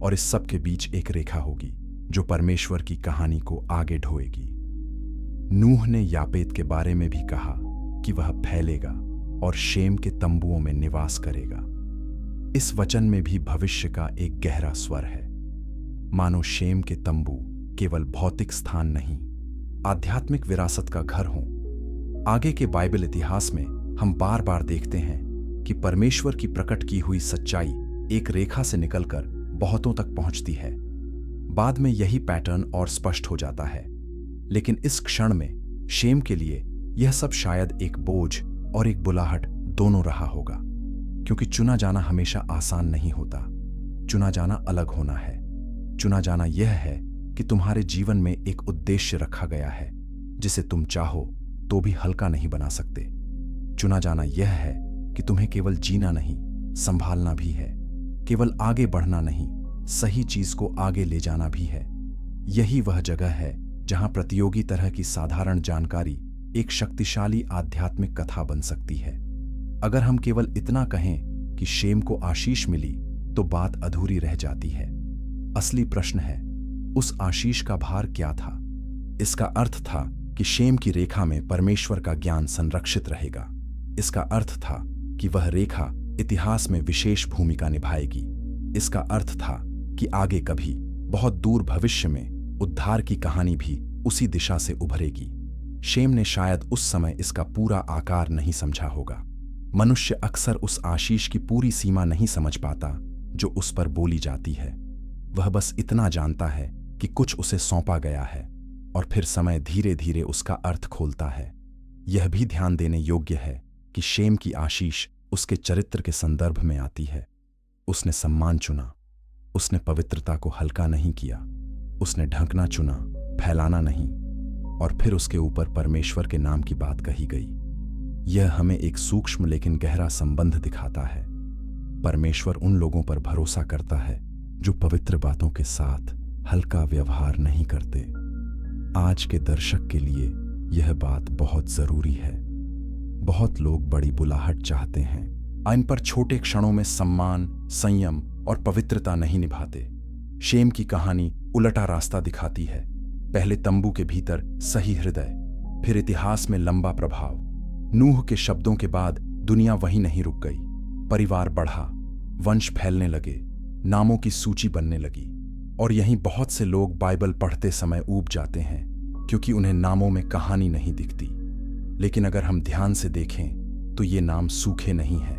और इस सब के बीच एक रेखा होगी जो परमेश्वर की कहानी को आगे ढोएगी। नूह ने यापेत के बारे में भी कहा कि वह फैलेगा और शेम के तंबुओं में निवास करेगा। इस वचन में भी भविष्य का एक गहरा स्वर है। मानो शेम के तंबू केवल भौतिक स्थान नहीं, आध्यात्मिक विरासत का घर हों। आगे के बाइबल इतिहास में हम बार बार देखते हैं कि परमेश्वर की प्रकट की हुई सच्चाई एक रेखा से निकलकर बहुतों तक पहुंचती है। बाद में यही पैटर्न और स्पष्ट हो जाता है। लेकिन इस क्षण में शेम के लिए यह सब शायद एक बोझ और एक बुलाहट दोनों रहा होगा, क्योंकि चुना जाना हमेशा आसान नहीं होता। चुना जाना अलग होना है। चुना जाना यह है कि तुम्हारे जीवन में एक उद्देश्य रखा गया है जिसे तुम चाहो तो भी हल्का नहीं बना सकते। चुना जाना यह है कि तुम्हें केवल जीना नहीं, संभालना भी है। केवल आगे बढ़ना नहीं, सही चीज को आगे ले जाना भी है। यही वह जगह है जहां प्रतियोगी तरह की साधारण जानकारी एक शक्तिशाली आध्यात्मिक कथा बन सकती है। अगर हम केवल इतना कहें कि शेम को आशीष मिली तो बात अधूरी रह जाती है। असली प्रश्न है, उस आशीष का भार क्या था? इसका अर्थ था कि शेम की रेखा में परमेश्वर का ज्ञान संरक्षित रहेगा। इसका अर्थ था कि वह रेखा इतिहास में विशेष भूमिका निभाएगी। इसका अर्थ था कि आगे कभी बहुत दूर भविष्य में उद्धार की कहानी भी उसी दिशा से उभरेगी। शेम ने शायद उस समय इसका पूरा आकार नहीं समझा होगा। मनुष्य अक्सर उस आशीष की पूरी सीमा नहीं समझ पाता जो उस पर बोली जाती है। वह बस इतना जानता है कि कुछ उसे सौंपा गया है, और फिर समय धीरे धीरे उसका अर्थ खोलता है। यह भी ध्यान देने योग्य है कि शेम की आशीष उसके चरित्र के संदर्भ में आती है। उसने सम्मान चुना, उसने पवित्रता को हल्का नहीं किया, उसने ढंकना चुना, फैलाना नहीं, और फिर उसके ऊपर परमेश्वर के नाम की बात कही गई। यह हमें एक सूक्ष्म लेकिन गहरा संबंध दिखाता है। परमेश्वर उन लोगों पर भरोसा करता है जो पवित्र बातों के साथ हल्का व्यवहार नहीं करते। आज के दर्शक के लिए यह बात बहुत जरूरी है। बहुत लोग बड़ी बुलाहट चाहते हैं, इन पर छोटे क्षणों में सम्मान, संयम और पवित्रता नहीं निभाते। शेम की कहानी उलटा रास्ता दिखाती है। पहले तंबू के भीतर सही हृदय, फिर इतिहास में लंबा प्रभाव। नूह के शब्दों के बाद दुनिया वहीं नहीं रुक गई। परिवार बढ़ा, वंश फैलने लगे, नामों की सूची बनने लगी, और यहीं बहुत से लोग बाइबल पढ़ते समय ऊब जाते हैं, क्योंकि उन्हें नामों में कहानी नहीं दिखती। लेकिन अगर हम ध्यान से देखें तो ये नाम सूखे नहीं हैं,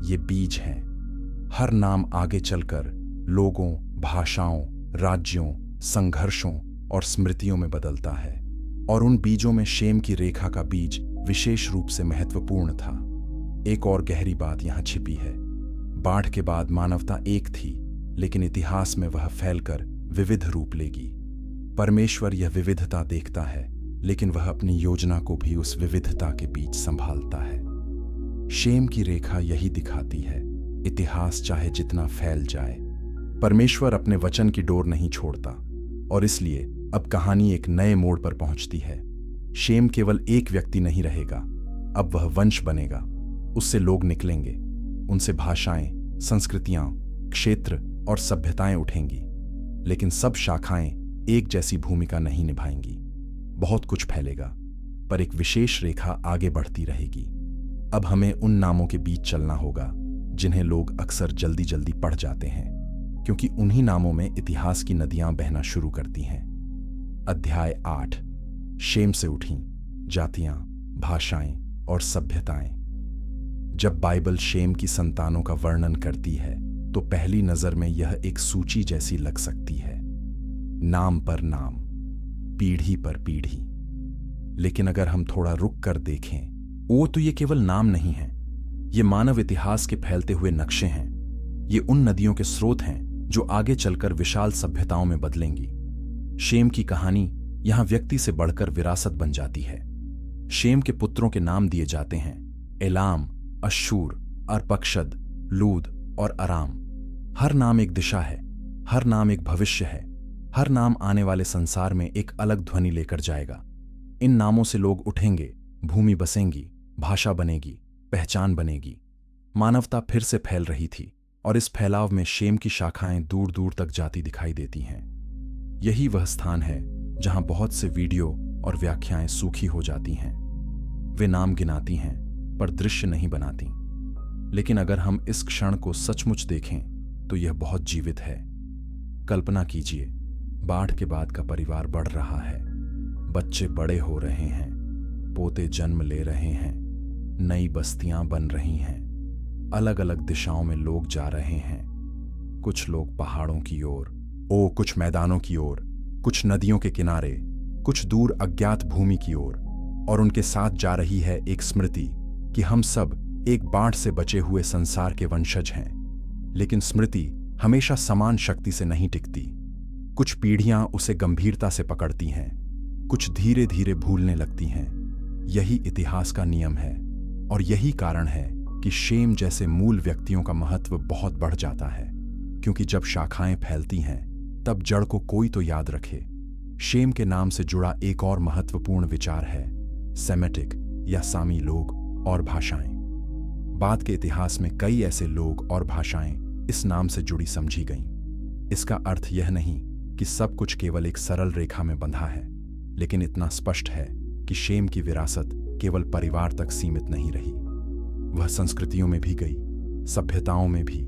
ये बीज हैं। हर नाम आगे चलकर लोगों, भाषाओं, राज्यों, संघर्षों और स्मृतियों में बदलता है। और उन बीजों में शेम की रेखा का बीज विशेष रूप से महत्वपूर्ण था। एक और गहरी बात यहां छिपी है। बाढ़ के बाद मानवता एक थी, लेकिन इतिहास में वह फैलकर विविध रूप लेगी। परमेश्वर यह विविधता देखता है, लेकिन वह अपनी योजना को भी उस विविधता के बीच संभालता है। शेम की रेखा यही दिखाती है, इतिहास चाहे जितना फैल जाए, परमेश्वर अपने वचन की डोर नहीं छोड़ता। और इसलिए अब कहानी एक नए मोड़ पर पहुंचती है। शेम केवल एक व्यक्ति नहीं रहेगा, अब वह वंश बनेगा। उससे लोग निकलेंगे, उनसे भाषाएं, संस्कृतियां, क्षेत्र और सभ्यताएं उठेंगी। लेकिन सब शाखाएं एक जैसी भूमिका नहीं निभाएंगी। बहुत कुछ फैलेगा, पर एक विशेष रेखा आगे बढ़ती रहेगी। अब हमें उन नामों के बीच चलना होगा जिन्हें लोग अक्सर जल्दी जल्दी पढ़ जाते हैं, क्योंकि उन्हीं नामों में इतिहास की नदियां बहना शुरू करती हैं। अध्याय 8। शेम से उठी जातियां, भाषाएं और सभ्यताएं। जब बाइबल शेम की संतानों का वर्णन करती है तो पहली नजर में यह एक सूची जैसी लग सकती है, नाम पर नाम, पीढ़ी पर पीढ़ी। लेकिन अगर हम थोड़ा रुक कर देखें, तो ये केवल नाम नहीं है, ये मानव इतिहास के फैलते हुए नक्शे हैं। ये उन नदियों के स्रोत हैं जो आगे चलकर विशाल सभ्यताओं में बदलेंगी। शेम की कहानी यहां व्यक्ति से बढ़कर विरासत बन जाती है। शेम के पुत्रों के नाम दिए जाते हैं: एलाम, अश्शूर, अर्पक्षद, लूद और अराम। हर नाम एक दिशा है, हर नाम एक भविष्य है, हर नाम आने वाले संसार में एक अलग ध्वनि लेकर जाएगा। इन नामों से लोग उठेंगे, भूमि बसेंगी, भाषा बनेगी, पहचान बनेगी। मानवता फिर से फैल रही थी, और इस फैलाव में शेम की शाखाएं दूर दूर तक जाती दिखाई देती हैं। यही वह स्थान है जहां बहुत से वीडियो और व्याख्याएं सूखी हो जाती हैं। वे नाम गिनाती हैं पर दृश्य नहीं बनाती। लेकिन अगर हम इस क्षण को सचमुच देखें तो यह बहुत जीवित है। कल्पना कीजिए, बाढ़ के बाद का परिवार बढ़ रहा है, बच्चे बड़े हो रहे हैं, पोते जन्म ले रहे हैं, नई बस्तियां बन रही हैं, अलग अलग दिशाओं में लोग जा रहे हैं। कुछ लोग पहाड़ों की ओर, कुछ मैदानों की ओर, कुछ नदियों के किनारे, कुछ दूर अज्ञात भूमि की ओर। और उनके साथ जा रही है एक स्मृति कि हम सब एक बाढ़ से बचे हुए संसार के वंशज हैं। लेकिन स्मृति हमेशा समान शक्ति से नहीं टिकती। कुछ पीढ़ियां उसे गंभीरता से पकड़ती हैं, कुछ धीरे धीरे भूलने लगती हैं। यही इतिहास का नियम है, और यही कारण है कि शेम जैसे मूल व्यक्तियों का महत्व बहुत बढ़ जाता है। क्योंकि जब शाखाएं फैलती हैं तब जड़ को कोई तो याद रखे। शेम के नाम से जुड़ा एक और महत्वपूर्ण विचार है सेमेटिक या सामी लोग और भाषाएं। बाद के इतिहास में कई ऐसे लोग और भाषाएं इस नाम से जुड़ी समझी गईं। इसका अर्थ यह नहीं कि सब कुछ केवल एक सरल रेखा में बंधा है, लेकिन इतना स्पष्ट है कि शेम की विरासत केवल परिवार तक सीमित नहीं रही। वह संस्कृतियों में भी गई, सभ्यताओं में भी,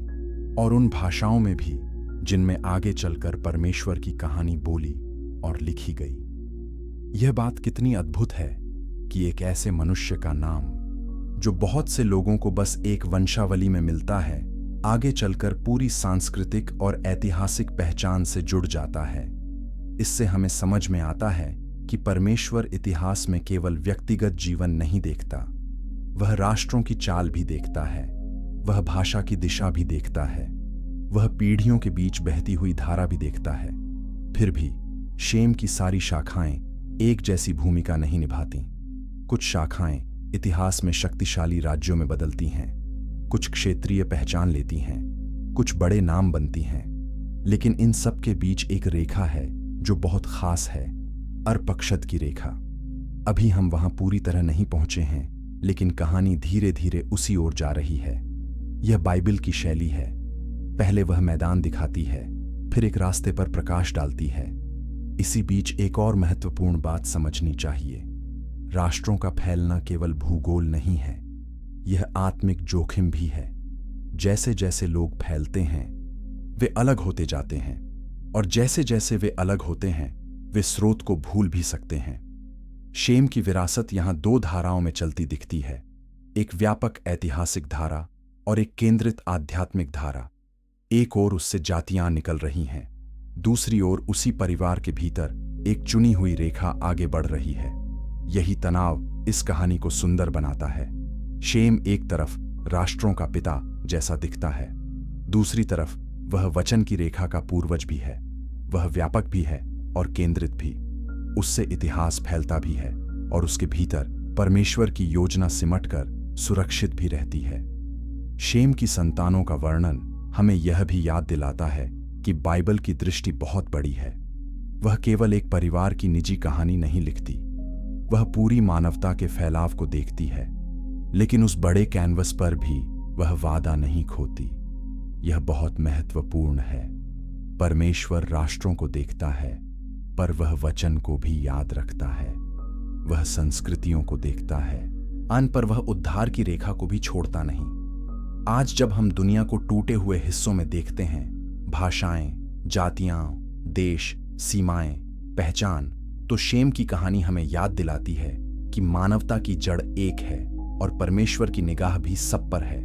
और उन भाषाओं में भी जिनमें आगे चलकर परमेश्वर की कहानी बोली और लिखी गई। यह बात कितनी अद्भुत है कि एक ऐसे मनुष्य का नाम जो बहुत से लोगों को बस एक वंशावली में मिलता है, आगे चलकर पूरी सांस्कृतिक और ऐतिहासिक पहचान से जुड़ जाता है। इससे हमें समझ में आता है कि परमेश्वर इतिहास में केवल व्यक्तिगत जीवन नहीं देखता, वह राष्ट्रों की चाल भी देखता है, वह भाषा की दिशा भी देखता है, वह पीढ़ियों के बीच बहती हुई धारा भी देखता है। फिर भी शेम की सारी शाखाएं एक जैसी भूमिका नहीं निभाती। कुछ शाखाएं इतिहास में शक्तिशाली राज्यों में बदलती हैं, कुछ क्षेत्रीय पहचान लेती हैं, कुछ बड़े नाम बनती हैं। लेकिन इन सब के बीच एक रेखा है जो बहुत खास है, अर्पक्षद की रेखा। अभी हम वहां पूरी तरह नहीं पहुंचे हैं, लेकिन कहानी धीरे धीरे उसी ओर जा रही है। यह बाइबल की शैली है। पहले वह मैदान दिखाती है, फिर एक रास्ते पर प्रकाश डालती है। इसी बीच एक और महत्वपूर्ण बात समझनी चाहिए। राष्ट्रों का फैलना केवल भूगोल नहीं है, यह आत्मिक जोखिम भी है। जैसे जैसे लोग फैलते हैं वे अलग होते जाते हैं, और जैसे जैसे वे अलग होते हैं वे स्रोत को भूल भी सकते हैं। शेम की विरासत यहां दो धाराओं में चलती दिखती है, एक व्यापक ऐतिहासिक धारा और एक केंद्रित आध्यात्मिक धारा। एक ओर उससे जातियां निकल रही हैं, दूसरी ओर उसी परिवार के भीतर एक चुनी हुई रेखा आगे बढ़ रही है। यही तनाव इस कहानी को सुंदर बनाता है। शेम एक तरफ राष्ट्रों का पिता जैसा दिखता है, दूसरी तरफ वह वचन की रेखा का पूर्वज भी है। वह व्यापक भी है और केंद्रित भी। उससे इतिहास फैलता भी है और उसके भीतर परमेश्वर की योजना सिमटकर सुरक्षित भी रहती है। शेम की संतानों का वर्णन हमें यह भी याद दिलाता है कि बाइबल की दृष्टि बहुत बड़ी है। वह केवल एक परिवार की निजी कहानी नहीं लिखती, वह पूरी मानवता के फैलाव को देखती है। लेकिन उस बड़े कैनवस पर भी वह वादा नहीं खोती। यह बहुत महत्वपूर्ण है। परमेश्वर राष्ट्रों को देखता है, पर वह वचन को भी याद रखता है। वह संस्कृतियों को देखता है, अंत पर वह उद्धार की रेखा को भी छोड़ता नहीं। आज जब हम दुनिया को टूटे हुए हिस्सों में देखते हैं, भाषाएं, जातियां, देश, सीमाएं, पहचान, तो शेम की कहानी हमें याद दिलाती है कि मानवता की जड़ एक है और परमेश्वर की निगाह भी सब पर है।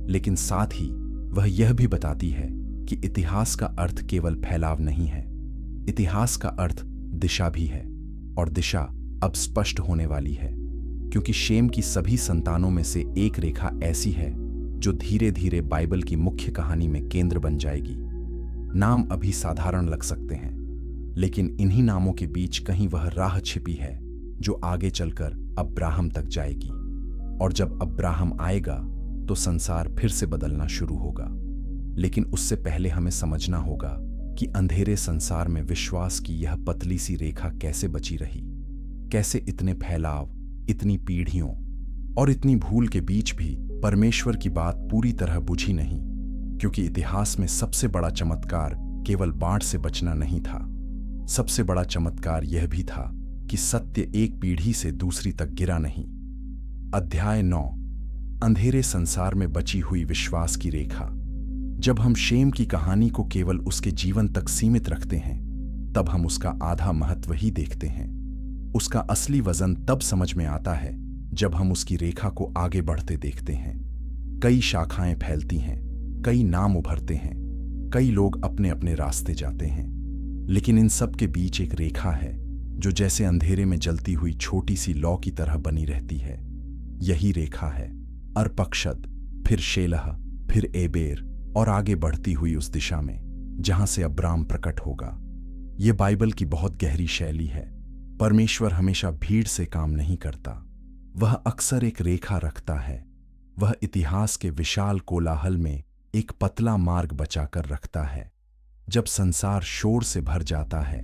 लेकिन साथ ही वह यह भी बताती है कि इतिहास का अर्थ केवल फैलाव नहीं है, इतिहास का अर्थ दिशा भी है, और दिशा अब स्पष्ट होने वाली है, क्योंकि शेम की सभी संतानों में से एक रेखा ऐसी है जो धीरे धीरे बाइबल की मुख्य कहानी में केंद्र बन जाएगी। नाम अभी साधारण लग सकते हैं, लेकिन इन्हीं नामों के बीच कहीं वह राह छिपी है जो आगे चलकर अब्राहम तक जाएगी। और जब अब्राहम आएगा तो संसार फिर से बदलना शुरू होगा। लेकिन उससे पहले हमें समझना होगा कि अंधेरे संसार में विश्वास की यह पतली सी रेखा कैसे बची रही, कैसे इतने फैलाव, इतनी पीढ़ियों और इतनी भूल के बीच भी परमेश्वर की बात पूरी तरह बुझी नहीं। क्योंकि इतिहास में सबसे बड़ा चमत्कार केवल बाढ़ से बचना नहीं था, सबसे बड़ा चमत्कार यह भी था कि सत्य एक पीढ़ी से दूसरी तक गिरा नहीं। अध्याय 9, अंधेरे संसार में बची हुई विश्वास की रेखा। जब हम शेम की कहानी को केवल उसके जीवन तक सीमित रखते हैं, तब हम उसका आधा महत्व ही देखते हैं। उसका असली वजन तब समझ में आता है जब हम उसकी रेखा को आगे बढ़ते देखते हैं। कई शाखाएं फैलती हैं, कई नाम उभरते हैं, कई लोग अपने अपने रास्ते जाते हैं, लेकिन इन सब के बीच एक रेखा है जो जैसे अंधेरे में जलती हुई छोटी सी लौ की तरह बनी रहती है। यही रेखा है अर्पक्षद, फिर शेलह, फिर एबेर, और आगे बढ़ती हुई उस दिशा में जहां से अब्राम प्रकट होगा। यह बाइबल की बहुत गहरी शैली है। परमेश्वर हमेशा भीड़ से काम नहीं करता, वह अक्सर एक रेखा रखता है। वह इतिहास के विशाल कोलाहल में एक पतला मार्ग बचाकर रखता है। जब संसार शोर से भर जाता है,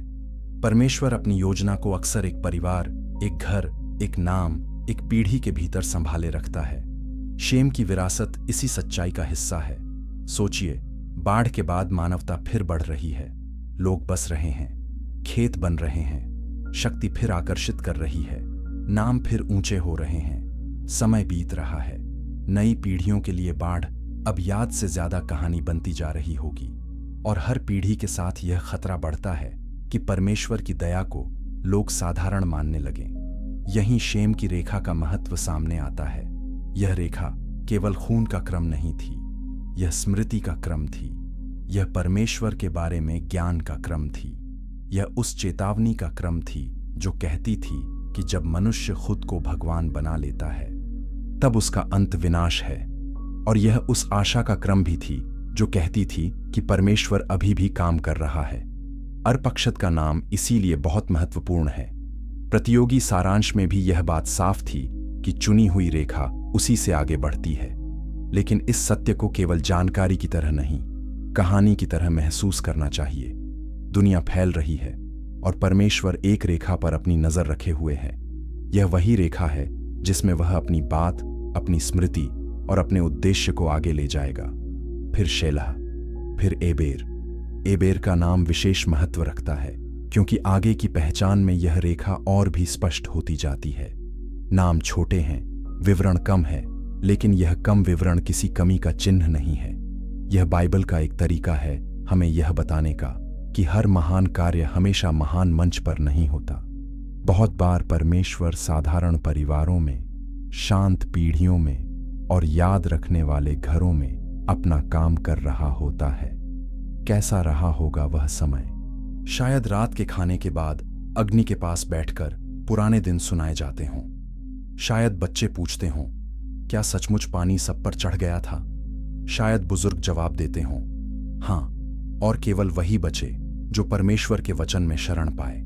परमेश्वर अपनी योजना को अक्सर एक परिवार, एक घर, एक नाम, एक पीढ़ी के भीतर संभाले रखता है। शेम की विरासत इसी सच्चाई का हिस्सा है। सोचिए, बाढ़ के बाद मानवता फिर बढ़ रही है, लोग बस रहे हैं, खेत बन रहे हैं, शक्ति फिर आकर्षित कर रही है, नाम फिर ऊंचे हो रहे हैं, समय बीत रहा है। नई पीढ़ियों के लिए बाढ़ अब याद से ज्यादा कहानी बनती जा रही होगी, और हर पीढ़ी के साथ यह खतरा बढ़ता है कि परमेश्वर की दया को लोग साधारण मानने लगें। यहीं शेम की रेखा का महत्व सामने आता है। यह रेखा केवल खून का क्रम नहीं थी, यह स्मृति का क्रम थी, यह परमेश्वर के बारे में ज्ञान का क्रम थी, यह उस चेतावनी का क्रम थी जो कहती थी कि जब मनुष्य खुद को भगवान बना लेता है तब उसका अंत विनाश है। और यह उस आशा का क्रम भी थी जो कहती थी कि परमेश्वर अभी भी काम कर रहा है। अर्पक्षद का नाम इसीलिए बहुत महत्वपूर्ण है। प्रतियोगी सारांश में भी यह बात साफ थी कि चुनी हुई रेखा उसी से आगे बढ़ती है। लेकिन इस सत्य को केवल जानकारी की तरह नहीं, कहानी की तरह महसूस करना चाहिए। दुनिया फैल रही है और परमेश्वर एक रेखा पर अपनी नजर रखे हुए है। यह वही रेखा है जिसमें वह अपनी बात, अपनी स्मृति और अपने उद्देश्य को आगे ले जाएगा। फिर शेलह, फिर एबेर। एबेर का नाम विशेष महत्व रखता है क्योंकि आगे की पहचान में यह रेखा और भी स्पष्ट होती जाती है। नाम छोटे हैं, विवरण कम है, लेकिन यह कम विवरण किसी कमी का चिन्ह नहीं है। यह बाइबल का एक तरीका है हमें यह बताने का कि हर महान कार्य हमेशा महान मंच पर नहीं होता। बहुत बार परमेश्वर साधारण परिवारों में, शांत पीढ़ियों में और याद रखने वाले घरों में अपना काम कर रहा होता है। कैसा रहा होगा वह समय? शायद रात के खाने के बाद अग्नि के पास बैठकर पुराने दिन सुनाए जाते हों। शायद बच्चे पूछते हों, क्या सचमुच पानी सब पर चढ़ गया था? शायद बुजुर्ग जवाब देते हों, हाँ, और केवल वही बचे जो परमेश्वर के वचन में शरण पाए।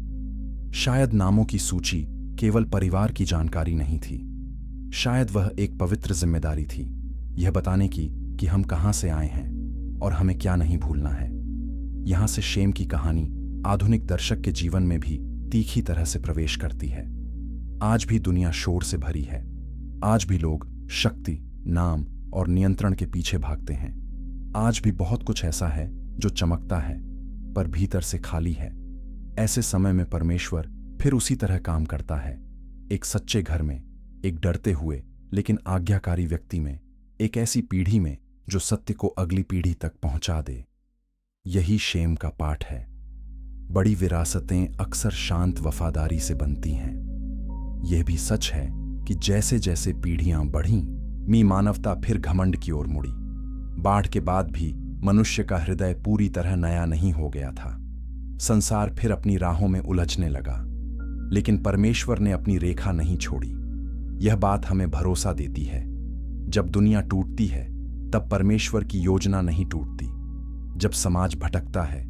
शायद नामों की सूची केवल परिवार की जानकारी नहीं थी। शायद वह एक पवित्र जिम्मेदारी थी, यह बताने की कि हम कहां से आए हैं और हमें क्या नहीं भूलना है। यहां से शेम की कहानी आधुनिक दर्शक के जीवन में भी तीखी तरह से प्रवेश करती है। आज भी दुनिया शोर से भरी है। आज भी लोग शक्ति, नाम और नियंत्रण के पीछे भागते हैं। आज भी बहुत कुछ ऐसा है जो चमकता है पर भीतर से खाली है। ऐसे समय में परमेश्वर फिर उसी तरह काम करता है। एक सच्चे घर में, एक डरते हुए लेकिन आज्ञाकारी व्यक्ति में, एक ऐसी पीढ़ी में जो सत्य को अगली पीढ़ी तक पहुंचा दे। यही शेम का पाठ है। बड़ी विरासतें अक्सर शांत वफादारी से बनती हैं। यह भी सच है कि जैसे जैसे पीढ़ियां बढ़ीं, मानवता फिर घमंड की ओर मुड़ी। बाढ़ के बाद भी मनुष्य का हृदय पूरी तरह नया नहीं हो गया था। संसार फिर अपनी राहों में उलझने लगा, लेकिन परमेश्वर ने अपनी रेखा नहीं छोड़ी। यह बात हमें भरोसा देती है, जब दुनिया टूटती है तब परमेश्वर की योजना नहीं टूटती। जब समाज भटकता है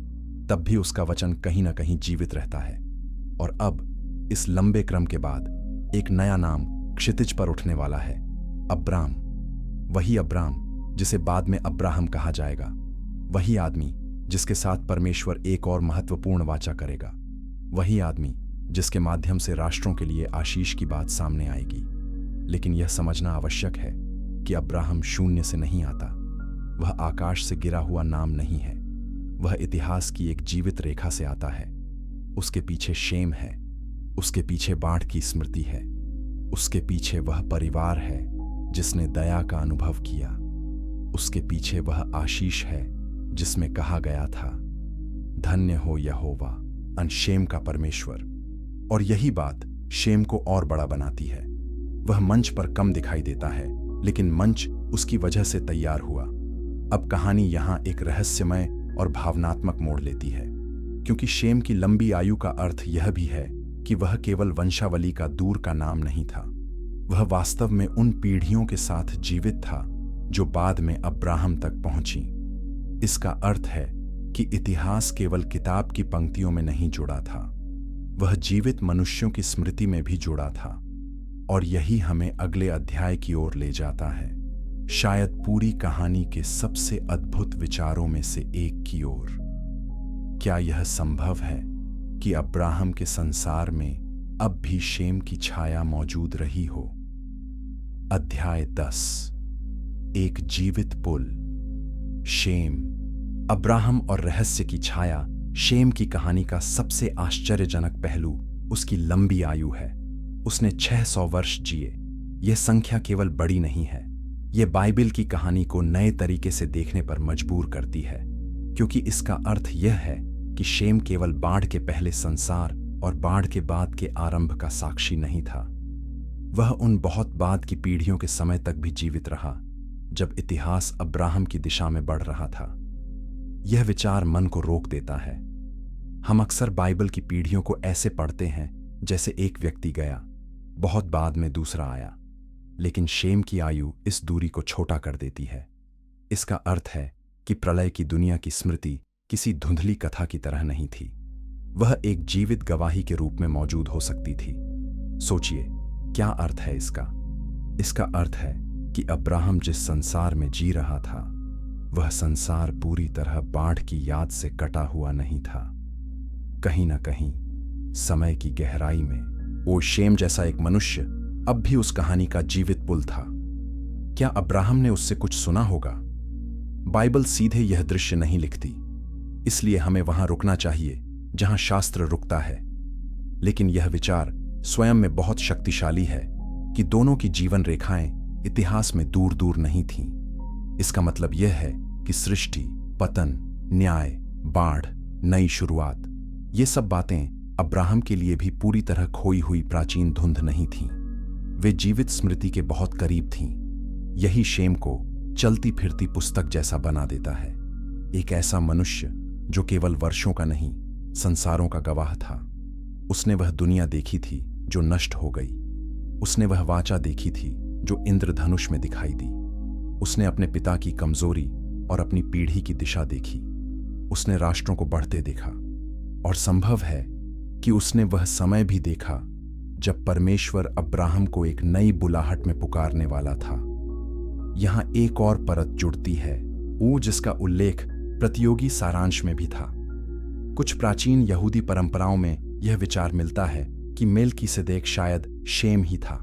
तब भी उसका वचन कहीं ना कहीं जीवित रहता है। और अब इस लंबे क्रम के बाद एक नया नाम क्षितिज पर उठने वाला है, अब्राम। वही अब्राम जिसे बाद में अब्राहम कहा जाएगा। वही आदमी जिसके साथ परमेश्वर एक और महत्वपूर्ण वाचा करेगा। वही आदमी जिसके माध्यम से राष्ट्रों के लिए आशीष की बात सामने आएगी। लेकिन यह समझना आवश्यक है कि अब्राहम शून्य से नहीं आता। वह आकाश से गिरा हुआ नाम नहीं है। वह इतिहास की एक जीवित रेखा से आता है। उसके पीछे शेम है, उसके पीछे बाढ़ की स्मृति है, उसके पीछे वह परिवार है जिसने दया का अनुभव किया, उसके पीछे वह आशीष है जिसमें कहा गया था, धन्य हो यहोवा अन शेम का परमेश्वर। और यही बात शेम को और बड़ा बनाती है। वह मंच पर कम दिखाई देता है, लेकिन मंच उसकी वजह से तैयार हुआ। अब कहानी यहां एक रहस्यमय और भावनात्मक मोड़ लेती है, क्योंकि शेम की लंबी आयु का अर्थ यह भी है कि वह केवल वंशावली का दूर का नाम नहीं था। वह वास्तव में उन पीढ़ियों के साथ जीवित था जो बाद में अब्राहम तक पहुंची। इसका अर्थ है कि इतिहास केवल किताब की पंक्तियों में नहीं जुड़ा था, वह जीवित मनुष्यों की स्मृति में भी जुड़ा था। और यही हमें अगले अध्याय की ओर ले जाता है, शायद पूरी कहानी के सबसे अद्भुत विचारों में से एक की ओर। क्या यह संभव है कि अब्राहम के संसार में अब भी शेम की छाया मौजूद रही हो? अध्याय 10, एक जीवित पुल। शेम, अब्राहम और रहस्य की छाया। शेम की कहानी का सबसे आश्चर्यजनक पहलू उसकी लंबी आयु है। उसने 600 वर्ष जिए। यह संख्या केवल बड़ी नहीं है, यह बाइबिल की कहानी को नए तरीके से देखने पर मजबूर करती है, क्योंकि इसका अर्थ यह है कि शेम केवल बाढ़ के पहले संसार और बाढ़ के बाद के आरंभ का साक्षी नहीं था। वह उन बहुत बाद की पीढ़ियों के समय तक भी जीवित रहा, जब इतिहास अब्राहम की दिशा में बढ़ रहा था। यह विचार मन को रोक देता है। हम अक्सर बाइबल की पीढ़ियों को ऐसे पढ़ते हैं जैसे एक व्यक्ति गया, बहुत बाद में दूसरा आया, लेकिन शेम की आयु इस दूरी को छोटा कर देती है। इसका अर्थ है कि प्रलय की दुनिया की स्मृति किसी धुंधली कथा की तरह नहीं थी, वह एक जीवित गवाही के रूप में मौजूद हो सकती थी। सोचिए, क्या अर्थ है इसका? इसका अर्थ है कि अब्राहम जिस संसार में जी रहा था, वह संसार पूरी तरह बाढ़ की याद से कटा हुआ नहीं था। कहीं ना कहीं समय की गहराई में वो शेम जैसा एक मनुष्य अब भी उस कहानी का जीवित पुल था। क्या अब्राहम ने उससे कुछ सुना होगा? बाइबल सीधे यह दृश्य नहीं लिखती, इसलिए हमें वहां रुकना चाहिए जहां शास्त्र रुकता है। लेकिन यह विचार स्वयं में बहुत शक्तिशाली है कि दोनों की जीवन रेखाएं इतिहास में दूर दूर नहीं थीं। इसका मतलब यह है कि सृष्टि, पतन, न्याय, बाढ़ नई शुरुआत। ये सब बातें अब्राहम के लिए भी पूरी तरह खोई हुई प्राचीन धुंध नहीं थीं। वे जीवित स्मृति के बहुत करीब थीं। यही शेम को चलती फिरती पुस्तक जैसा बना देता है। एक ऐसा मनुष्य जो केवल वर्षों का नहीं, संसारों का गवाह था। उसने वह दुनिया देखी थी जो नष्ट हो गई। उसने वह वाचा देखी थी जो इंद्रधनुष में दिखाई दी। उसने अपने पिता की कमजोरी और अपनी पीढ़ी की दिशा देखी। उसने राष्ट्रों को बढ़ते देखा, और संभव है कि उसने वह समय भी देखा जब परमेश्वर अब्राहम को एक नई बुलाहट में पुकारने वाला था। यहां एक और परत जुड़ती है, वो जिसका उल्लेख प्रतियोगी सारांश में भी था। कुछ प्राचीन यहूदी परंपराओं में यह विचार मिलता है कि मेल्कीसेदेक शायद शेम ही था।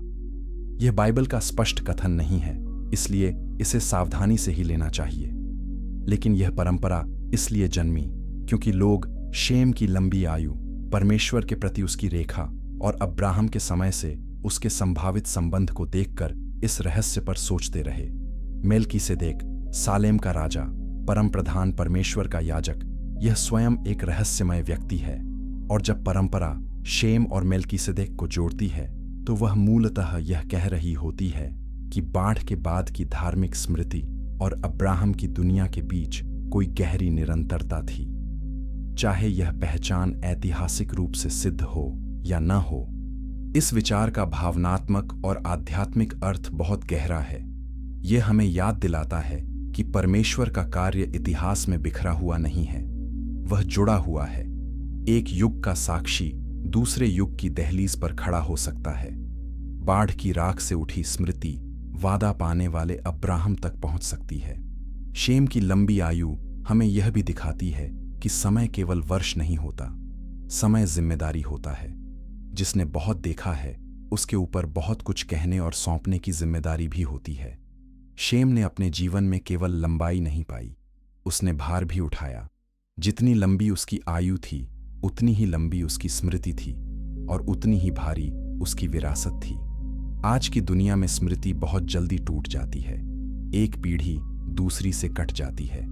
यह बाइबल का स्पष्ट कथन नहीं है, इसलिए इसे सावधानी से ही लेना चाहिए। लेकिन यह परंपरा इसलिए जन्मी क्योंकि लोग शेम की लंबी आयु, परमेश्वर के प्रति उसकी रेखा और अब्राहम के समय से उसके संभावित संबंध को देखकर इस रहस्य पर सोचते रहे। मेल्कीसेदेक, सालेम का राजा, परम प्रधान परमेश्वर का याजक, यह स्वयं एक रहस्यमय व्यक्ति है। और जब परंपरा शेम और मेल्कीसेदेक को जोड़ती है तो वह मूलतः यह कह रही होती है कि बाढ़ के बाद की धार्मिक स्मृति और अब्राहम की दुनिया के बीच कोई गहरी निरंतरता थी। चाहे यह पहचान ऐतिहासिक रूप से सिद्ध हो या न हो, इस विचार का भावनात्मक और आध्यात्मिक अर्थ बहुत गहरा है। यह हमें याद दिलाता है कि परमेश्वर का कार्य इतिहास में बिखरा हुआ नहीं है, वह जुड़ा हुआ है। एक युग का साक्षी दूसरे युग की दहलीज पर खड़ा हो सकता है। बाढ़ की राख से उठी स्मृति वादा पाने वाले अब्राहम तक पहुंच सकती है। शेम की लंबी आयु हमें यह भी दिखाती है कि समय केवल वर्ष नहीं होता, समय जिम्मेदारी होता है। जिसने बहुत देखा है उसके ऊपर बहुत कुछ कहने और सौंपने की जिम्मेदारी भी होती है। शेम ने अपने जीवन में केवल लंबाई नहीं पाई, उसने भार भी उठाया। जितनी लंबी उसकी आयु थी उतनी ही लंबी उसकी स्मृति थी और उतनी ही भारी उसकी विरासत थी। आज की दुनिया में स्मृति बहुत जल्दी टूट जाती है, एक पीढ़ी दूसरी से कट जाती है।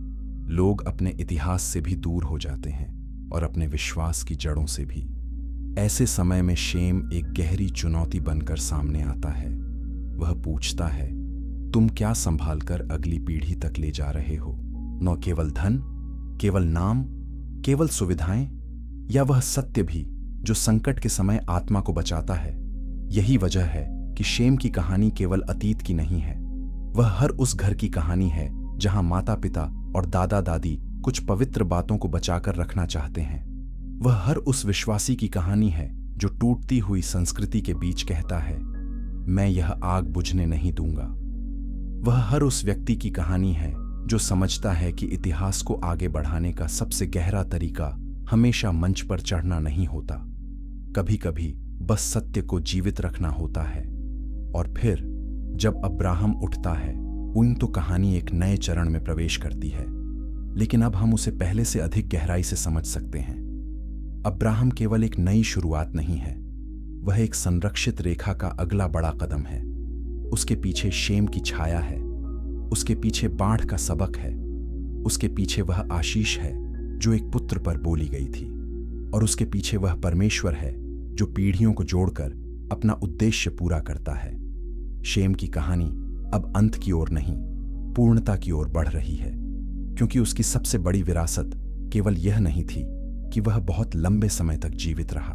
लोग अपने इतिहास से भी दूर हो जाते हैं और अपने विश्वास की जड़ों से भी। ऐसे समय में शेम एक गहरी चुनौती बनकर सामने आता है। वह पूछता है, तुम क्या संभालकर अगली पीढ़ी तक ले जा रहे हो? न केवल धन, केवल नाम, केवल सुविधाएं, या वह सत्य भी जो संकट के समय आत्मा को बचाता है? यही वजह है कि शेम की कहानी केवल अतीत की नहीं है, वह हर उस घर की कहानी है जहां माता पिता और दादा दादी कुछ पवित्र बातों को बचाकर रखना चाहते हैं। वह हर उस विश्वासी की कहानी है जो टूटती हुई संस्कृति के बीच कहता है, मैं यह आग बुझने नहीं दूंगा। वह हर उस व्यक्ति की कहानी है जो समझता है कि इतिहास को आगे बढ़ाने का सबसे गहरा तरीका हमेशा मंच पर चढ़ना नहीं होता, कभी कभी बस सत्य को जीवित रखना होता है। और फिर जब अब्राहम उठता है, उन तो कहानी एक नए चरण में प्रवेश करती है, लेकिन अब हम उसे पहले से अधिक गहराई से समझ सकते हैं। अब्राहम केवल एक नई शुरुआत नहीं है, वह एक संरक्षित रेखा का अगला बड़ा कदम है। उसके पीछे शेम की छाया है, उसके पीछे बाढ़ का सबक है, उसके पीछे वह आशीष है जो एक पुत्र पर बोली गई थी, और उसके पीछे वह परमेश्वर है जो पीढ़ियों को जोड़कर अपना उद्देश्य पूरा करता है। शेम की कहानी अब अंत की ओर नहीं, पूर्णता की ओर बढ़ रही है, क्योंकि उसकी सबसे बड़ी विरासत केवल यह नहीं थी कि वह बहुत लंबे समय तक जीवित रहा।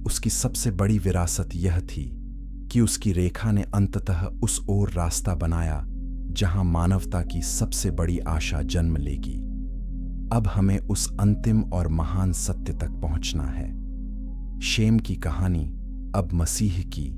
उसकी सबसे बड़ी विरासत यह थी कि उसकी रेखा ने अंततः उस ओर रास्ता बनाया जहां मानवता की सबसे बड़ी आशा जन्म लेगी। अब हमें उस अंतिम और महान सत्य तक पहुंचना है। शेम की कहानी अब मसीह की